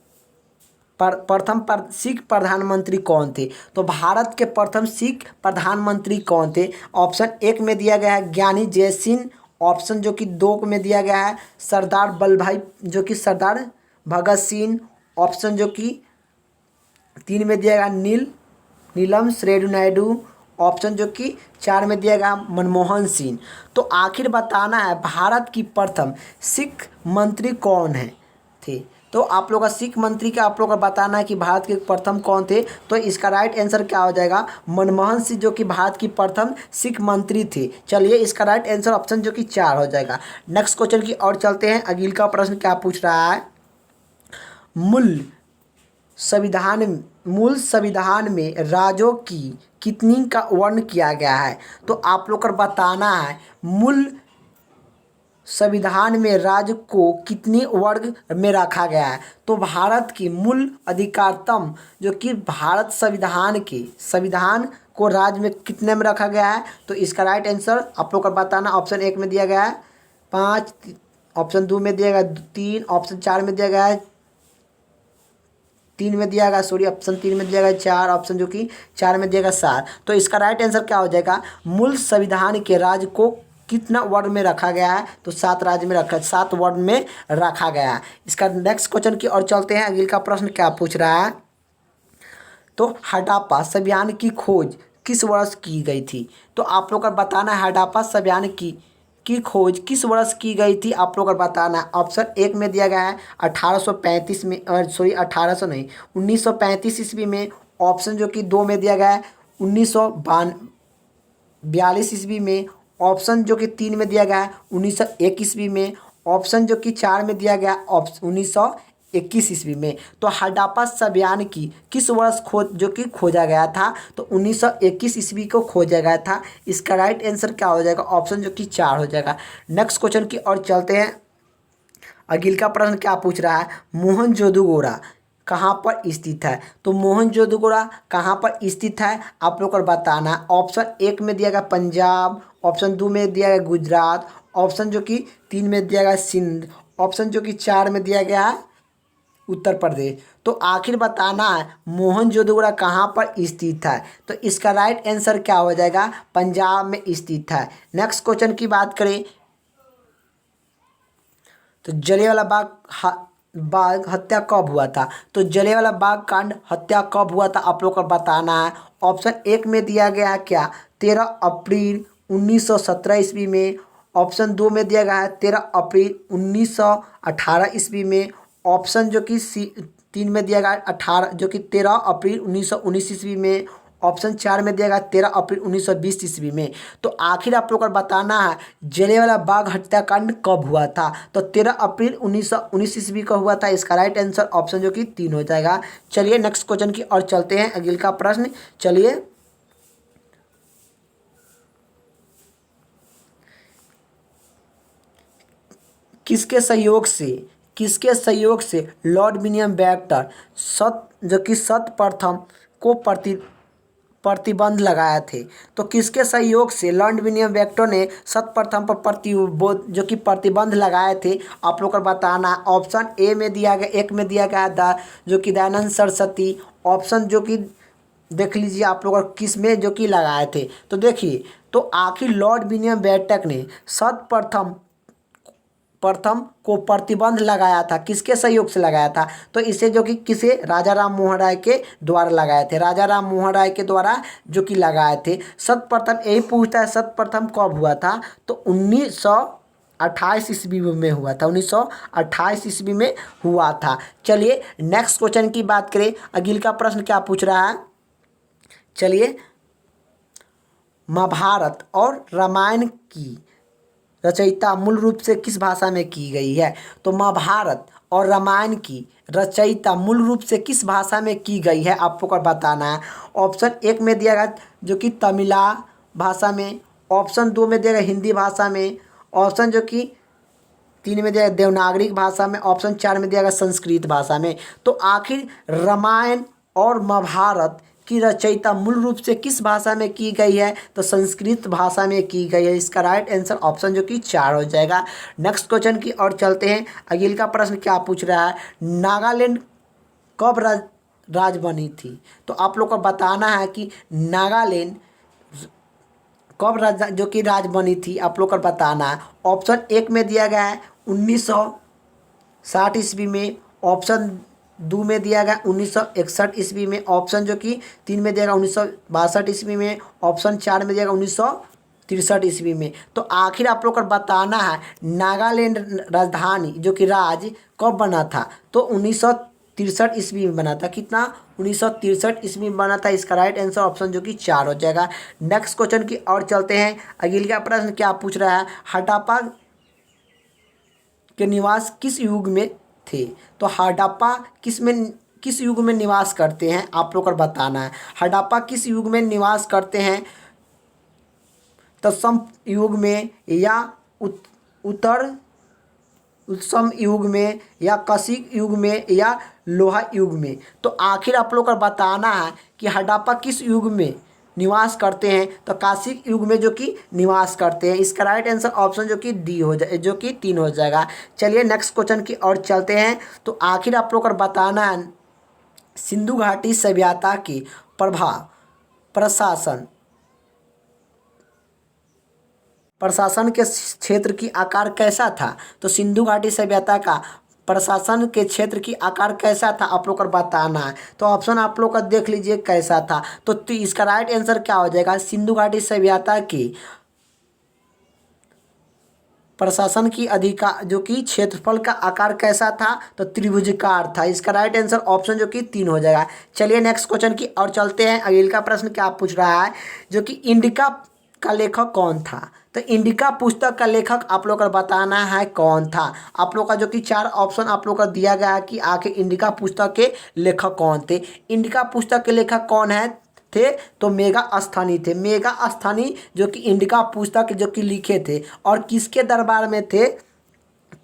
प्रथम सिख प्रधानमंत्री कौन थे। तो भारत के प्रथम सिख प्रधानमंत्री कौन थे। ऑप्शन 1 में दिया गया है ज्ञानी जय सिंह, ऑप्शन जो कि 2 में दिया गया है सरदार वल्लभ भाई जो कि सरदार भगत सिंह, ऑप्शन जो कि 3 में दिया गया नीलम सरोजिनी नायडू, ऑप्शन जो कि 4 में दिया गया मनमोहन सिंह। तो आखिर बताना है भारत की प्रथम सिख मंत्री कौन है थे। तो आप लोग का सिख मंत्री का आप लोग का बताना है कि भारत के प्रथम कौन थे। तो इसका राइट आंसर क्या हो जाएगा, मनमोहन सिंह जो कि भारत की प्रथम सिख मंत्री थे। चलिए इसका राइट आंसर ऑप्शन जो कि 4 हो जाएगा। नेक्स्ट क्वेश्चन की ओर चलते हैं। अगले का प्रश्न क्या पूछ रहा है, मूल संविधान में राज्यों की कितनी का वर्ण किया गया है। तो आप लोग को बताना है मूल संविधान में राज्य को कितनी वर्ग में रखा गया है। तो भारत की मूल अधिकारतम जो कि भारत संविधान को राज्य में कितने में रखा गया है। तो इसका राइट आंसर आप लोग को बताना, ऑप्शन 1 में दिया गया है 5, ऑप्शन 2 में दिया गया 3, ऑप्शन 4 में दिया गया है 3 में दिया गया ऑप्शन 3 में दिया गया 4, ऑप्शन जो कि 4 में दिया गया 7। तो इसका राइट आंसर क्या हो जाएगा, मूल संविधान के राज्य को कितना वर्ड में रखा गया है। तो 7 राज्य में रखा 7 वर्ड में रखा गया है। इसका नेक्स्ट क्वेश्चन की ओर चलते हैं। अगले का प्रश्न क्या पूछ रहा है, तो हड़प्पा सभ्यता की खोज किस वर्ष की गई थी। तो आप लोग को बताना है हड़प्पा सभ्यता की खोज किस वर्ष की गई थी। आप लोग को बताना है, ऑप्शन 1 में दिया गया है 1835 में 1935 ईस्वी में, ऑप्शन जो कि 2 में दिया गया है 1942 ईस्वी में, ऑप्शन जो कि 3 में दिया गया है 1901 ईस्वी में, ऑप्शन जो कि 4 में दिया गया 19 1921 ईस्वी में। तो हड़प्पा सभ्यता की किस वर्ष खोजा गया था? तो 1921 ईस्वी को खोजा गया था। इसका राइट आंसर क्या हो जाएगा? ऑप्शन जो कि 4 हो जाएगा। नेक्स्ट क्वेश्चन की ओर चलते हैं। अगिल का प्रश्न क्या पूछ रहा है? मोहनजोदड़ो कहाँ पर स्थित है? तो मोहनजोदड़ो कहाँ पर स्थित है आप लोग को बताना है। ऑप्शन 1 में दिया गया पंजाब, ऑप्शन 2 में दिया गया गुजरात, ऑप्शन जो कि 3 में दिया गया सिंध, ऑप्शन जो कि 4 में दिया गया है उत्तर प्रदेश। तो आखिर बताना है मोहनजोदड़ो कहाँ पर स्थित है। तो इसका राइट आंसर क्या हो जाएगा? पंजाब में स्थित है। नेक्स्ट क्वेश्चन की बात करें तो जलियांवाला बाग हत्या कब हुआ था? तो जलियांवाला बाग कांड हत्या कब हुआ था आप लोग को बताना है। ऑप्शन 1 में दिया गया है क्या? 13 अप्रैल 1917 ईस्वी में, ऑप्शन 2 में दिया गया है 13 अप्रैल 1918 ईस्वी में, ऑप्शन जो कि 3 में दिया गया है 13 अप्रैल 1919 ईस्वी में, ऑप्शन 4 में दिया गया 13 अप्रैल 1920 ईस्वी में। तो आखिर आप लोग को बताना है जलियांवाला बाग हत्याकांड कब हुआ था? तो 13 अप्रैल 1919 ईस्वी को हुआ था। इसका राइट आंसर ऑप्शन जो कि 3 हो जाएगा। चलिए नेक्स्ट क्वेश्चन की ओर चलते हैं। अगले का प्रश्न चलिए, किसके सहयोग से लॉर्ड विलियम बेंटन सर्वप्रथम को प्रतिबंध लगाए थे? तो किसके सहयोग से लॉर्ड विलियम बेंटन ने सर्वप्रथम पर प्रतिबंध लगाए थे आप लोग को बताना। ऑप्शन ए में दिया गया 1 में दिया गया दयानंद सरस्वती, ऑप्शन जो कि देख लीजिए आप लोग किस में जो कि लगाए थे। तो देखिए, तो आखिर लॉर्ड विलियम बेंटन ने सर्वप्रथम को प्रतिबंध लगाया था, किसके सहयोग से लगाया था? तो इसे जो कि किसे राजा राम मोहन राय के द्वारा लगाए थे, राजा राम मोहन राय के द्वारा जो कि लगाए थे। सर्वप्रथम यही पूछता है सर्वप्रथम कब हुआ था? तो 1928 ईस्वी में हुआ था। 1928 ईस्वी में हुआ था। चलिए नेक्स्ट क्वेश्चन की बात करें। अगले का प्रश्न क्या पूछ रहा है? चलिए, महाभारत और रामायण की रचयिता मूल रूप से किस भाषा में की गई है? तो महाभारत और रामायण की रचयिता मूल रूप से किस भाषा में की गई है आप लोग को बताना है। ऑप्शन 1 में दिया गया जो कि तमिल भाषा में, ऑप्शन 2 में दिया गया हिंदी भाषा में, ऑप्शन जो कि 3 में दिया गया देवनागरी भाषा में, ऑप्शन 4 में दिया गया संस्कृत भाषा में। तो आखिर रामायण और महाभारत की रचयिता मूल रूप से किस भाषा में की गई है? तो संस्कृत भाषा में की गई है। इसका राइट आंसर ऑप्शन जो कि 4 हो जाएगा। नेक्स्ट क्वेश्चन की ओर चलते हैं। अगले का प्रश्न क्या पूछ रहा है? नागालैंड कब राज्य बनी थी? तो आप लोग को बताना है कि नागालैंड कब राज्य बनी थी आप लोग को बताना है। ऑप्शन 1 में दिया गया है 1960 ईस्वी में, ऑप्शन 2 में दिया गया 1961 ईस्वी में, ऑप्शन जो कि 3 में दिया गया 1962 ईस्वी में, ऑप्शन 4 में दिया गया 1963 ईस्वी में। तो आखिर आप लोग को बताना है नागालैंड राजधानी जो कि राज्य कब बना था? तो 1963 ईस्वी में बना था। कितना? 1963 ईस्वी में बना था। इसका राइट आंसर ऑप्शन जो कि 4 हो जाएगा। नेक्स्ट क्वेश्चन की ओर चलते हैं। अगले का प्रश्न क्या पूछ रहा है? हड़प्पा के निवास किस युग में थे? तो हड़प्पा किस युग में निवास करते हैं आप लोग को बताना है। हड़प्पा किस युग में निवास करते हैं? तत्सम युग में या उत्तर उत्सम युग में या कशिक युग में या लोहा युग में? तो आखिर आप लोग को बताना है कि हड़प्पा किस युग में निवास करते हैं। तो काशिक युग में जो कि निवास करते हैं। इसका राइट आंसर ऑप्शन जो कि डी हो जाए जो कि 3 हो जाएगा। चलिए नेक्स्ट क्वेश्चन की ओर चलते हैं। तो आखिर आप लोग को बताना है सिंधु घाटी सभ्यता की प्रभाव प्रशासन के क्षेत्र की आकार कैसा था? तो सिंधु घाटी सभ्यता का प्रशासन के क्षेत्र की आकार कैसा था आप लोग को बताना है। तो ऑप्शन आप लोग का देख लीजिए कैसा था। तो इसका राइट आंसर क्या हो जाएगा? सिंधु घाटी सभ्यता की प्रशासन की अधिकार जो कि क्षेत्रफल का आकार कैसा था? तो त्रिभुजाकार था। इसका राइट आंसर ऑप्शन जो कि 3 हो जाएगा। चलिए नेक्स्ट क्वेश्चन की ओर चलते हैं। अगले का प्रश्न क्या पूछ रहा है? जो कि इंडिका का लेखक कौन था? तो इंडिका पुस्तक का लेखक आप लोग को बताना है कौन था। आप लोग का जो कि 4 ऑप्शन आप लोग को दिया गया है कि आखिर इंडिका पुस्तक के लेखक कौन थे। इंडिका पुस्तक के लेखक कौन है थे, तो मेगास्थनी थे। मेगास्थनी जो कि इंडिका पुस्तक जो कि लिखे थे और किसके दरबार में थे,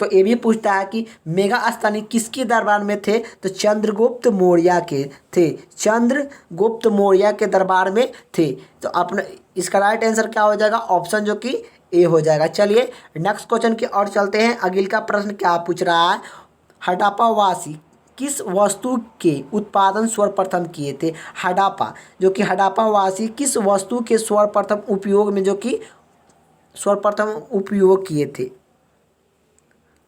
तो ये भी पूछता है कि मेगास्थनी किसके दरबार में थे, तो चंद्रगुप्त मौर्य के थे। चंद्रगुप्त मौर्य के दरबार में थे। तो अपना इसका राइट आंसर क्या हो जाएगा, ऑप्शन जो कि ए हो जाएगा। चलिए नेक्स्ट क्वेश्चन की ओर चलते हैं। अगले का प्रश्न क्या पूछ रहा है, हड़प्पावासी किस वस्तु के उत्पादन सर्वप्रथम किए थे। हड़प्पा जो कि हड़प्पावासी किस वस्तु के सर्वप्रथम उपयोग में जो कि सर्वप्रथम उपयोग किए थे,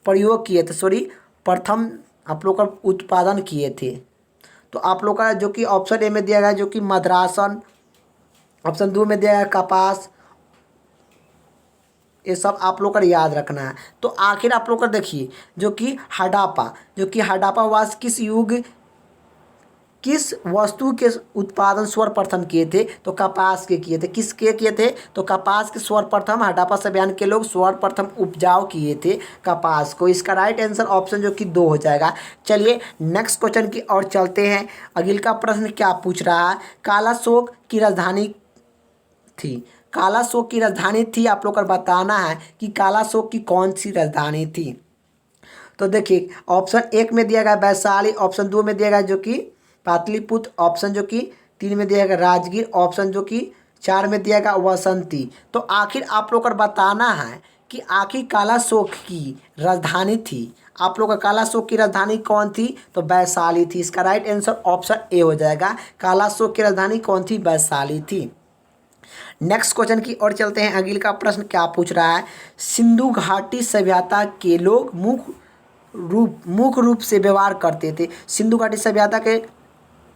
प्रयोग किए थे, सॉरी प्रथम आप लोग का उत्पादन किए थे। तो आप लोग का जो कि ऑप्शन ए में दिया गया जो कि मद्रासन, ऑप्शन 2 में दिया गया कपास, ये सब आप लोग का याद रखना है। तो आखिर आप लोग का देखिए जो कि हड़प्पा जो कि हड़प्पावास किस युग किस वस्तु के उत्पादन सर्वप्रथम किए थे, तो कपास के किए थे। किसके किए थे, तो कपास के सर्वप्रथम हड़प्पा सभ्यता के लोग सर्वप्रथम उपजाऊ किए थे कपास को। इसका राइट आंसर ऑप्शन जो कि 2 हो जाएगा। चलिए नेक्स्ट क्वेश्चन की ओर चलते हैं। अगले का प्रश्न क्या पूछ रहा है, काला शोक की राजधानी थी। काला शोक की राजधानी थी, आप लोग को बताना है कि काला शोक की कौन सी राजधानी थी। तो देखिए ऑप्शन 1 में दिया गया वैशाली, ऑप्शन 2 में दिया गया जो कि पाटलिपुत्र, ऑप्शन जो कि 3 में दिया गया राजगीर, ऑप्शन जो कि 4 में दिया गया वासंती। तो आखिर आप लोग को बताना है कि आखिर काला शोक की राजधानी थी, आप लोग का काला शोक की राजधानी कौन थी, तो वैशाली थी। इसका राइट आंसर ऑप्शन ए हो जाएगा। काला शोक की राजधानी कौन थी, वैशाली थी। नेक्स्ट क्वेश्चन की ओर चलते हैं। अगले का प्रश्न क्या पूछ रहा है, सिंधु घाटी सभ्यता के लोग मुख्य रूप से व्यवहार करते थे। सिंधु घाटी सभ्यता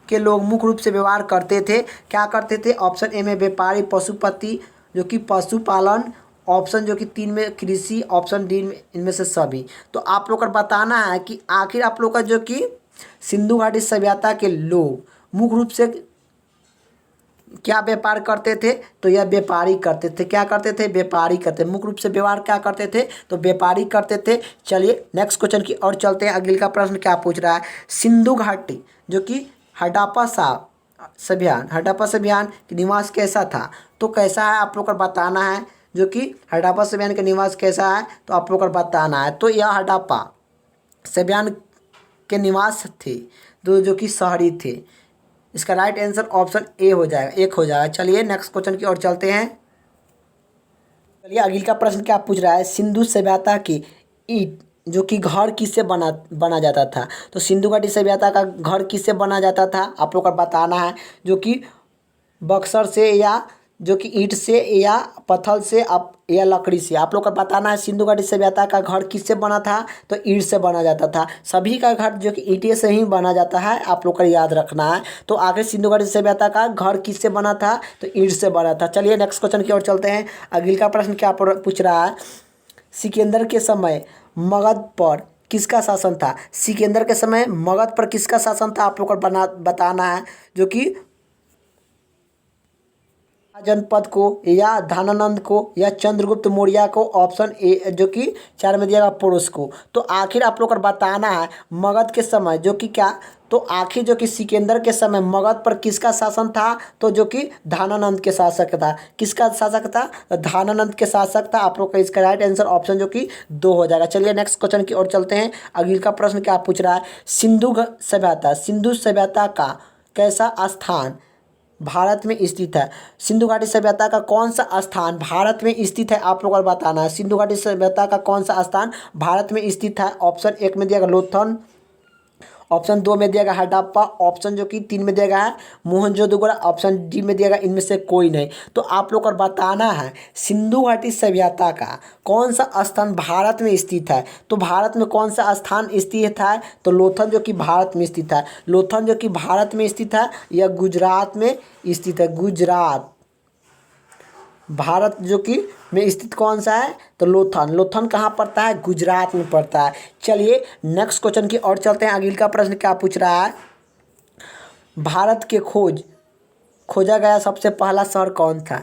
के लोग मुख्य रूप से व्यवहार करते थे, क्या करते थे। ऑप्शन ए में व्यापारी, पशुपति जो कि पशुपालन, ऑप्शन जो कि 3 में कृषि, ऑप्शन डी में इनमें से सभी। तो आप लोग को बताना है कि आखिर आप लोग का जो कि सिंधु घाटी सभ्यता के लोग मुख्य रूप से क्या व्यापार करते थे, तो यह व्यापारी करते थे। क्या करते थे, व्यापारी करते। मुख्य रूप से व्यवहार क्या करते थे, तो व्यापारी करते थे। चलिए नेक्स्ट क्वेश्चन की ओर चलते हैं। अगले का प्रश्न क्या पूछ रहा है, सिंधु घाटी जो कि हड़प्पा सभ्यता की निवास कैसा था। तो कैसा है आप लोग को बताना है, जो कि हड़प्पा सभ्यता का निवास कैसा है, तो आप लोग को बताना है। तो यह हड़प्पा सभ्यता के निवास थे जो कि शहरी थे। इसका राइट आंसर ऑप्शन ए हो जाएगा, 1 हो जाएगा। चलिए नेक्स्ट क्वेश्चन की ओर चलते हैं। चलिए अगले का प्रश्न क्या पूछ रहा है, सिंधु सभ्यता की ईंट जो कि घर किससे बना जाता था। तो सिंधु घाटी सभ्यता का घर किससे बना जाता था, आप लोग को बताना है। जो कि बक्सर से, या जो कि ईंट से, या पत्थर से, आप या लकड़ी से। आप लोग को बताना है सिंधु घाटी सभ्यता का घर किससे बना था, तो ईंट से बना जाता था। सभी का घर जो कि ईंटे से ही बना जाता है, आप लोग को याद रखना है। तो आगे सिंधु घाटी सभ्यता का घर किससे बना था, तो ईंट से बना था। चलिए नेक्स्ट क्वेश्चन की ओर चलते हैं। अगले का प्रश्न क्या पूछ रहा है, सिकंदर के समय मगध पर किसका शासन था। सिकंदर के समय मगध पर किसका शासन था, आप लोग को बताना है। जो कि जनपद को, या धनानंद को, या चंद्रगुप्त मौर्य को, ऑप्शन ए जो कि 4 में दिया गया पुरुष को। तो आखिर आप लोग को बताना है मगध के समय जो कि क्या, तो आखिर जो कि सिकंदर के समय मगध पर किसका शासन था, तो जो कि धनानंद के शासक था। किसका शासक था, तो धनानंद के शासक था। आप लोग का इसका राइट आंसर ऑप्शन जो कि 2 हो जाएगा। चलिए नेक्स्ट क्वेश्चन की ओर चलते हैं। अगले का प्रश्न क्या पूछ रहा है, सिंधु सभ्यता का कैसा स्थान भारत में स्थित है। सिंधु घाटी सभ्यता का कौन सा स्थान भारत में स्थित है, आप लोगों को बताना है। सिंधु घाटी सभ्यता का कौन सा स्थान भारत में स्थित है। ऑप्शन 1 में दिया गया लोथल, ऑप्शन 2 में दिया गया हड़प्पा, ऑप्शन जो कि 3 में दिया गया है मोहनजोदड़ो, ऑप्शन डी में दिया गया इनमें से कोई नहीं। तो आप लोग को बताना है सिंधु घाटी सभ्यता का कौन सा स्थान भारत में स्थित है। तो भारत में कौन सा स्थान स्थित है, तो लोथल जो कि भारत में स्थित है। लोथल जो कि भारत में स्थित है, यह गुजरात में स्थित है। गुजरात भारत जो कि में स्थित कौन सा है, तो लोथल कहाँ पड़ता है, गुजरात में पड़ता है। चलिए नेक्स्ट क्वेश्चन की ओर चलते हैं। अगले का प्रश्न क्या पूछ रहा है, भारत के खोजा गया सबसे पहला शहर कौन था।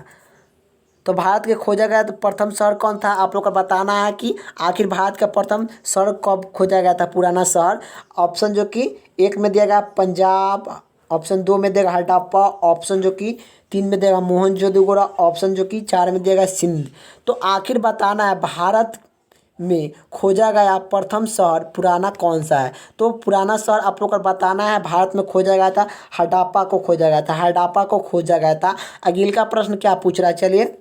तो भारत के खोजा गया तो प्रथम शहर कौन था, आप लोग को बताना है कि आखिर भारत का प्रथम शहर कब खोजा गया था, पुराना शहर। ऑप्शन जो कि एक में दिया गया पंजाब, ऑप्शन दो में देगा हड़प्पा, ऑप्शन जो कि तीन में देगा मोहनजोदड़ो, ऑप्शन जो कि चार में देगा सिंध। तो आखिर बताना है भारत में खोजा गया प्रथम शहर पुराना कौन सा है। तो पुराना शहर आप लोग को बताना है भारत में खोजा गया था, हड़प्पा को खोजा गया था, हड़प्पा को खोजा गया था। अगले का प्रश्न क्या पूछ रहा है, चलिए।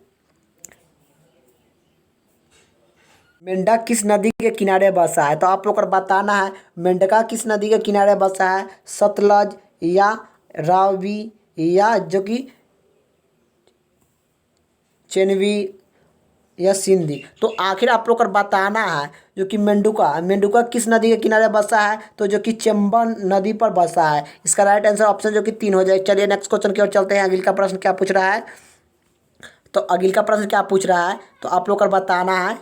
मेंढक किस नदी के किनारे बसा है, तो आप लोग को बताना है मेंढका किस नदी के किनारे बसा है, सतलज या रावी या जो कि चेनवी या सिंधी। तो आखिर आप लोग को बताना है जो कि मेंढुका मेंढुका किस नदी के किनारे बसा है, तो जो कि चंबल नदी पर बसा है। इसका राइट आंसर ऑप्शन जो कि तीन हो जाए। चलिए नेक्स्ट क्वेश्चन की ओर चलते हैं। अगले का प्रश्न क्या पूछ रहा है, तो अगले का प्रश्न क्या पूछ रहा है, तो आप लोग को बताना है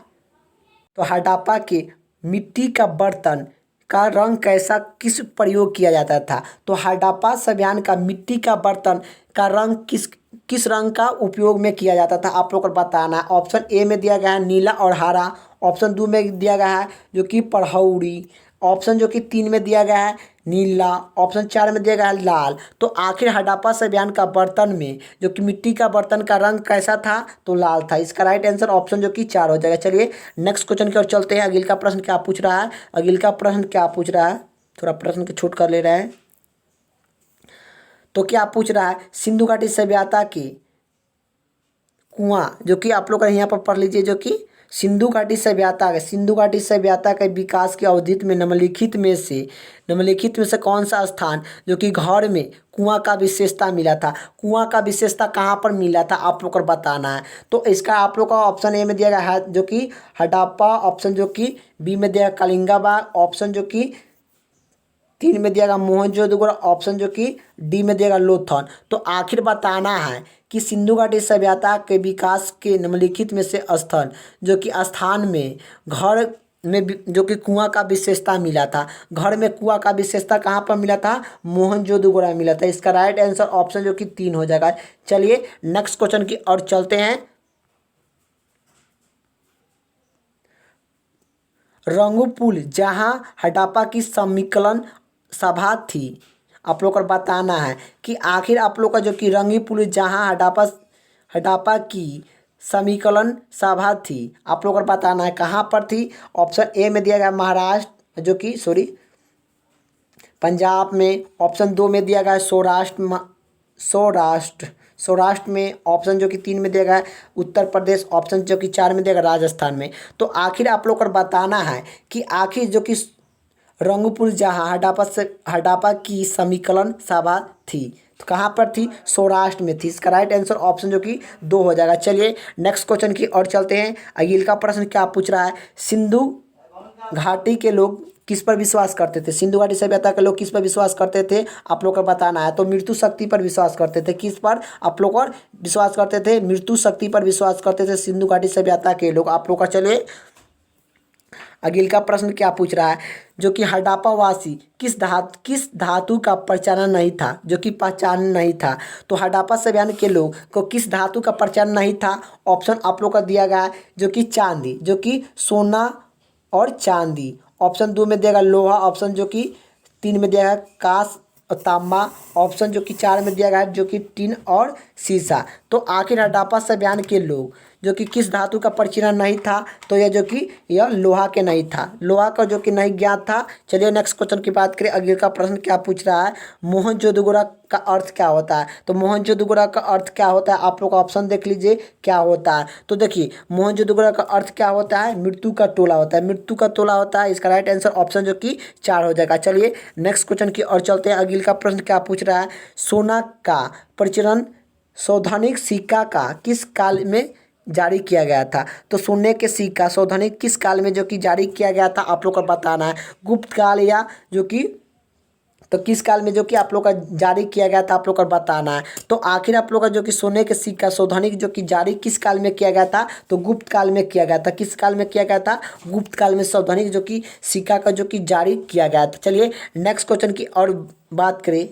तो हड़प्पा के मिट्टी का बर्तन का रंग कैसा किस प्रयोग किया जाता था। तो हड़प्पा सभ्यान का मिट्टी का बर्तन का रंग किस किस रंग का उपयोग में किया जाता था, आप लोग को बताना है। ऑप्शन ए में दिया गया है नीला और हरा, ऑप्शन दो में दिया गया है जो कि पढ़ौरी, ऑप्शन जो कि तीन में दिया गया है नीला, ऑप्शन चार में दिया गया है लाल। तो आखिर हड़प्पा सभ्यान का बर्तन में जो कि मिट्टी का बर्तन का रंग कैसा था, तो लाल था। इसका राइट आंसर ऑप्शन जो कि चार हो जाएगा। चलिए नेक्स्ट क्वेश्चन की ओर चलते हैं। अगले का प्रश्न क्या पूछ रहा है, अगले का प्रश्न क्या पूछ रहा है, थोड़ा प्रश्न की छूट कर ले रहे हैं। तो क्या पूछ रहा है, सिंधु घाटी सभ्यता की कुआं जो कि आप लोग का यहाँ पर पढ़ लीजिए, जो कि सिंधु घाटी सभ्यता के विकास की अवधि में निम्नलिखित में से कौन सा स्थान जो कि घर में कुआं का विशेषता मिला था, कुआं का विशेषता कहाँ पर मिला था, आप लोग को बताना है। तो इसका आप लोग का ऑप्शन ए में दिया गया है जो कि हड़प्पा, ऑप्शन जो कि बी में दिया कलिंगा, ऑप्शन जो कि तीन में दिया मोहनजोदड़ो, ऑप्शन जो कि डी में दिया लोथल। तो आखिर बताना है कि सिंधु घाटी सभ्यता के विकास के निम्नलिखित में से स्थल जो कि स्थान में घर में जो कि कुआं का विशेषता मिला था, घर में कुआं का विशेषता कहाँ पर मिला था, मोहनजोदड़ो में मिला था। इसका राइट आंसर ऑप्शन जो कि तीन हो जाएगा। चलिए नेक्स्ट क्वेश्चन की ओर चलते हैं। रंगपुर जहां हड़प्पा की सम्मिलन सभा थी, आप लोग को बताना है कि आखिर आप लोग का जो कि रंगीपुर जहां हड़प्पा की सम्मिलन सभा थी, आप लोग को बताना है कहाँ पर थी। ऑप्शन ए में दिया गया महाराष्ट्र जो कि पंजाब में, ऑप्शन दो में दिया गया सौराष्ट्र में, ऑप्शन जो कि तीन में दिया गया है उत्तर प्रदेश, ऑप्शन जो कि चार में दिया गया राजस्थान में। तो आखिर आप लोग को बताना है कि आखिर जो कि रंगपुर जहाँ हड़प्पा की सम्मिलन सभा थी, तो कहाँ पर थी, सौराष्ट्र में थी। इसका राइट आंसर ऑप्शन जो कि दो हो जाएगा। चलिए नेक्स्ट क्वेश्चन की ओर चलते हैं। अगले का प्रश्न क्या पूछ रहा है, सिंधु घाटी के लोग किस पर विश्वास करते थे, सिंधु घाटी सभ्यता के लोग किस पर विश्वास करते थे, आप लोग को बताना है। तो मृत्यु शक्ति पर विश्वास करते थे, किस पर आप लोग और विश्वास करते थे, मृत्यु शक्ति पर विश्वास करते थे सिंधु घाटी सभ्यता के लोग, आप लोग का। चलिए अगले का प्रश्न क्या पूछ रहा है, जो कि हड़प्पा वासी किस धातु का पहचान नहीं था, जो कि पहचान नहीं था। तो हड़प्पा सभ्यान के लोग को किस धातु का पहचान नहीं था, ऑप्शन आप लोग का दिया गया है जो कि चांदी, जो कि सोना और चांदी, ऑप्शन दो में दिया लोहा, ऑप्शन जो कि तीन में दिया कांस और तांबा, ऑप्शन जो कि चार में दिया गया है जो कि टिन और शीशा। तो आखिर हड़प्पा सभ्यान के लोग जो कि किस धातु का परिचय नहीं था, तो यह जो कि यह लोहा के नहीं था, लोहा का जो कि नहीं ज्ञात था। चलिए नेक्स्ट क्वेश्चन की बात करें। अगले का प्रश्न क्या पूछ रहा है, मोहनजोदड़ो का अर्थ क्या होता है। तो मोहनजोदड़ो का अर्थ क्या होता है, आप लोग ऑप्शन देख लीजिए क्या होता है। तो देखिए मोहनजोदड़ो का अर्थ क्या होता है, मृत्यु का टोला होता है, मृत्यु का टोला होता है। इसका राइट आंसर ऑप्शन जो कि चार हो जाएगा। चलिए नेक्स्ट क्वेश्चन की ओर चलते हैं। अगले का प्रश्न क्या पूछ रहा है, सोना का प्रचलन सौधानिक सिक्का का किस काल में जारी किया गया था। तो सोने के सिक्का सौधानिक किस काल में जो कि जारी किया गया था, आप लोग को बताना है, गुप्त काल या जो कि तो किस काल में जो कि आप लोग का जारी किया गया था, आप लोग को बताना है। तो आखिर आप लोग का जो कि सोने के सिक्का सौधानिक जो कि जारी किस काल में किया गया था, तो गुप्त काल में किया गया था। किस काल में किया गया था, गुप्त काल में सौधानिक जो कि सिक्का का जो कि जारी किया गया था। चलिए नेक्स्ट क्वेश्चन की और बात करें।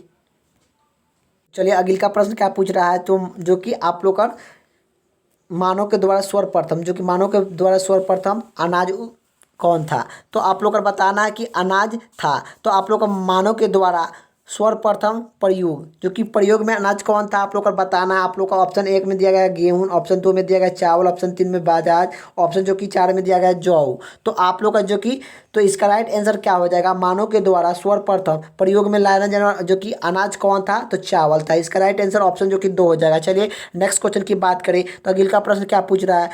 चलिए अगले का प्रश्न क्या पूछ रहा है, तो जो कि आप लोग का मानव के द्वारा सर्वप्रथम जो कि मानव के द्वारा सर्वप्रथम अनाज कौन था? तो आप लोग को बताना है कि अनाज था। तो आप लोग को मानव के द्वारा सर्वप्रथम प्रयोग जो कि प्रयोग में अनाज कौन था आप लोग को बताना है। आप लोग का ऑप्शन 1 में दिया गया है गेहूँ, ऑप्शन 2 में दिया गया है चावल, ऑप्शन 3 में बाजरा, ऑप्शन जो कि 4 में दिया गया है जौ। तो आप लोग का जो कि तो इसका राइट आंसर क्या हो जाएगा? मानव के द्वारा सर्वप्रथम प्रयोग में लाया जाने वाला जो कि अनाज कौन था? तो चावल था। इसका राइट आंसर ऑप्शन जो कि 2 हो जाएगा। चलिए नेक्स्ट क्वेश्चन की बात करें तो अगले का प्रश्न क्या पूछ रहा है?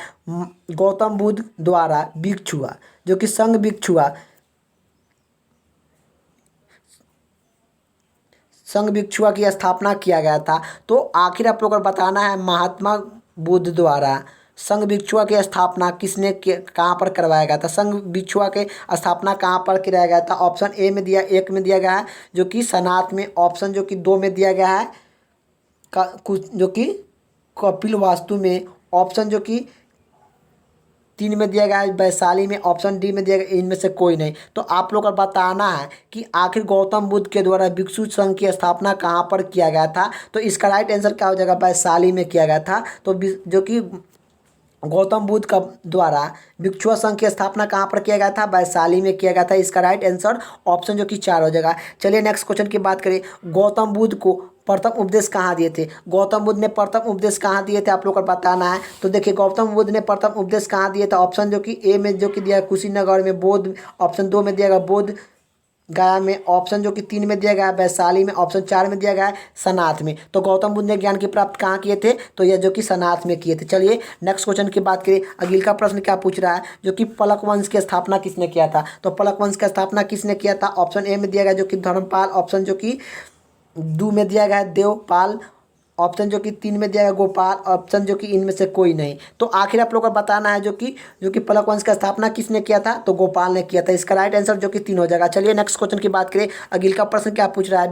गौतम बुद्ध द्वारा भिक्षुआ जो कि संघ भिक्षुआ की स्थापना किया गया था। तो आखिर आप लोगों को बताना है महात्मा बुद्ध द्वारा संघ भिक्षुआ की स्थापना कहाँ पर करवाया गया था? संघ भिक्षुआ के स्थापना कहाँ पर किया गया था? ऑप्शन ए में दिया 1 में दिया गया है जो कि सनात में, ऑप्शन जो कि 2 में दिया गया है कुछ जो कि कपिल वास्तु में, ऑप्शन जो कि 3 में दिया गया है वैशाली में, ऑप्शन डी में दिया गया इनमें से कोई नहीं। तो आप लोग को बताना है कि आखिर गौतम बुद्ध के द्वारा भिक्षु संघ की स्थापना कहाँ पर किया गया था? तो इसका राइट आंसर क्या हो जाएगा? वैशाली में किया गया था। तो जो कि गौतम बुद्ध का द्वारा भिक्षु संघ की स्थापना कहाँ पर किया गया था? वैशाली में किया गया था। इसका राइट आंसर ऑप्शन जो कि 4 हो जाएगा। चलिए नेक्स्ट क्वेश्चन की बात करें। गौतम बुद्ध को प्रथम उपदेश कहाँ दिए थे? गौतम बुद्ध ने प्रथम उपदेश कहाँ दिए थे आप लोग को बताना है। तो देखिए गौतम बुद्ध ने प्रथम उपदेश कहाँ दिए थे? ऑप्शन जो कि ए में जो कि दिया है कुशीनगर में बोध, ऑप्शन 2 में दिया गया बोध गया में, ऑप्शन जो कि 3 में दिया गया है वैशाली में, ऑप्शन 4 में दिया गया है सनाथ में। तो गौतम बुद्ध ने ज्ञान की प्राप्त कहाँ किए थे? तो यह जो कि सनाथ में किए थे। चलिए नेक्स्ट क्वेश्चन की बात करें। अगले का प्रश्न क्या पूछ रहा है जो कि पलक वंश की स्थापना किसने किया था? तो पलक वंश की स्थापना किसने किया था? ऑप्शन ए में दिया गया जो कि धर्मपाल, ऑप्शन जो कि 2 में दिया गया है देवपाल, ऑप्शन जो कि 3 में दिया गया गोपाल, ऑप्शन जो कि इनमें से कोई नहीं। तो आखिर आप लोग को बताना है जो कि पलक वंश का स्थापना किसने किया था? तो गोपाल ने किया था। इसका राइट आंसर जो कि 3 हो जाएगा। चलिए नेक्स्ट क्वेश्चन की बात करें। अगले का प्रश्न क्या पूछ रहा है?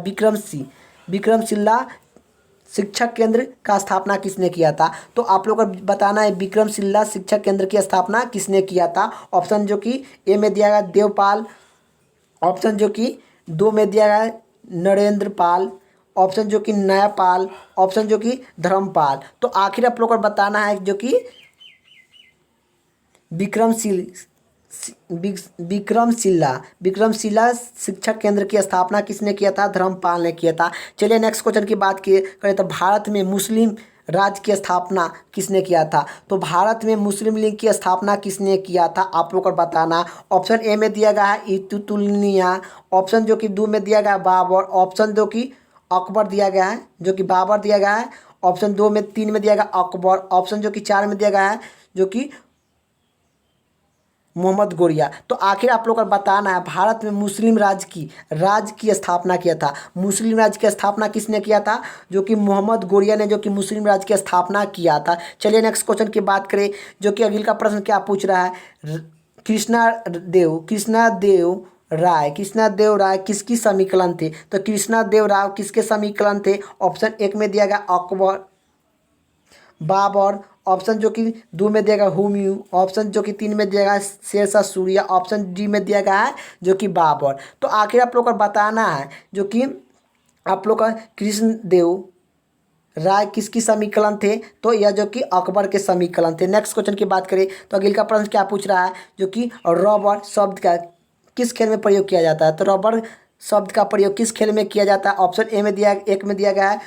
विक्रमशिला शिक्षा केंद्र का स्थापना किसने किया था? तो आप लोग को बताना है विक्रमशिला शिक्षा केंद्र की स्थापना किसने किया था? ऑप्शन जो कि ए में दिया गया देवपाल, ऑप्शन जो कि 2 में दिया गया नरेंद्र पाल, ऑप्शन जो कि न्यायपाल, ऑप्शन जो कि धर्मपाल। तो आखिर आप लोग को बताना है जो कि विक्रमशिला शिक्षा केंद्र की स्थापना किसने किया था? धर्मपाल ने किया था। चलिए नेक्स्ट क्वेश्चन की बात करें तो भारत में मुस्लिम राज्य की स्थापना किसने किया था? तो भारत में मुस्लिम लीग की स्थापना किसने किया था आप लोग को बताना। ऑप्शन ए में दिया गया है इतुतुलनिया, ऑप्शन जो कि 2 में दिया गया है बाबर, ऑप्शन जो कि अकबर दिया गया है जो कि बाबर दिया गया है, ऑप्शन 2 में 3 में दिया गया अकबर, ऑप्शन जो कि 4 में दिया गया है जो कि मोहम्मद गोरिया। तो आखिर आप लोग को बताना है भारत में मुस्लिम राज्य की स्थापना किया था। मुस्लिम राज्य की स्थापना किसने किया था? जो कि मोहम्मद गोरिया ने जो कि मुस्लिम राज्य की स्थापना किया था। चलिए नेक्स्ट क्वेश्चन की बात करें जो कि अगले का प्रश्न क्या पूछ रहा है? कृष्णा देव राय किसकी समीकरण थे? तो कृष्णा देव राय किसके समीकरण थे? ऑप्शन 1 में दिया गया अकबर, बाबर, ऑप्शन जो कि 2 में दिया गया हुमायूं, ऑप्शन जो कि 3 में दिया गया शेरशाह सूर्य, ऑप्शन डी में दिया गया है जो कि बाबर। तो आखिर आप लोग को बताना है जो कि आप लोग का कृष्णदेव राय किसकी समीकरण थे? तो यह जो कि अकबर के समीकरण थे। नेक्स्ट क्वेश्चन की बात करें तो अगले का प्रश्न क्या पूछ रहा है जो कि रबर शब्द का किस खेल में प्रयोग किया जाता है? तो रबर शब्द का प्रयोग किस खेल में किया जाता है? ऑप्शन ए में दिया 1 में दिया गया है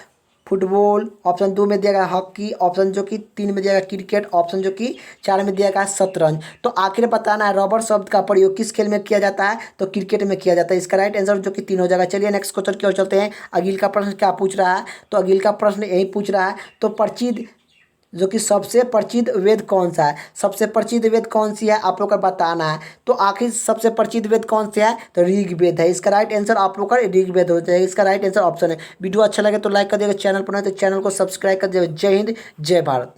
फुटबॉल, ऑप्शन 2 में दिया गया हॉकी, ऑप्शन जो कि 3 में दिया गया क्रिकेट, ऑप्शन जो कि 4 में दिया गया शतरंज। तो आखिर बताना है रबर शब्द का प्रयोग किस खेल में किया जाता है? तो क्रिकेट में किया जाता है। इसका राइट आंसर जो कि 3 हो जाएगा। चलिए नेक्स्ट क्वेश्चन की ओर चलते हैं। अगले का प्रश्न क्या पूछ रहा है? तो अगले का प्रश्न यही पूछ रहा है तो प्रचिद जो कि सबसे प्रचित वेद कौन सा है? सबसे प्रचित वेद कौन सी है आप लोग को बताना है। तो आखिर सबसे प्रचित वेद कौन सा है? तो ऋग्वेद है। इसका राइट आंसर आप लोग का ऋग्वेद हो जाएगा। इसका राइट आंसर ऑप्शन है। वीडियो अच्छा लगे तो लाइक कर दिएगा, चैनल पर नहीं तो चैनल को सब्सक्राइब कर दिएगा। जय हिंद, जय भारत।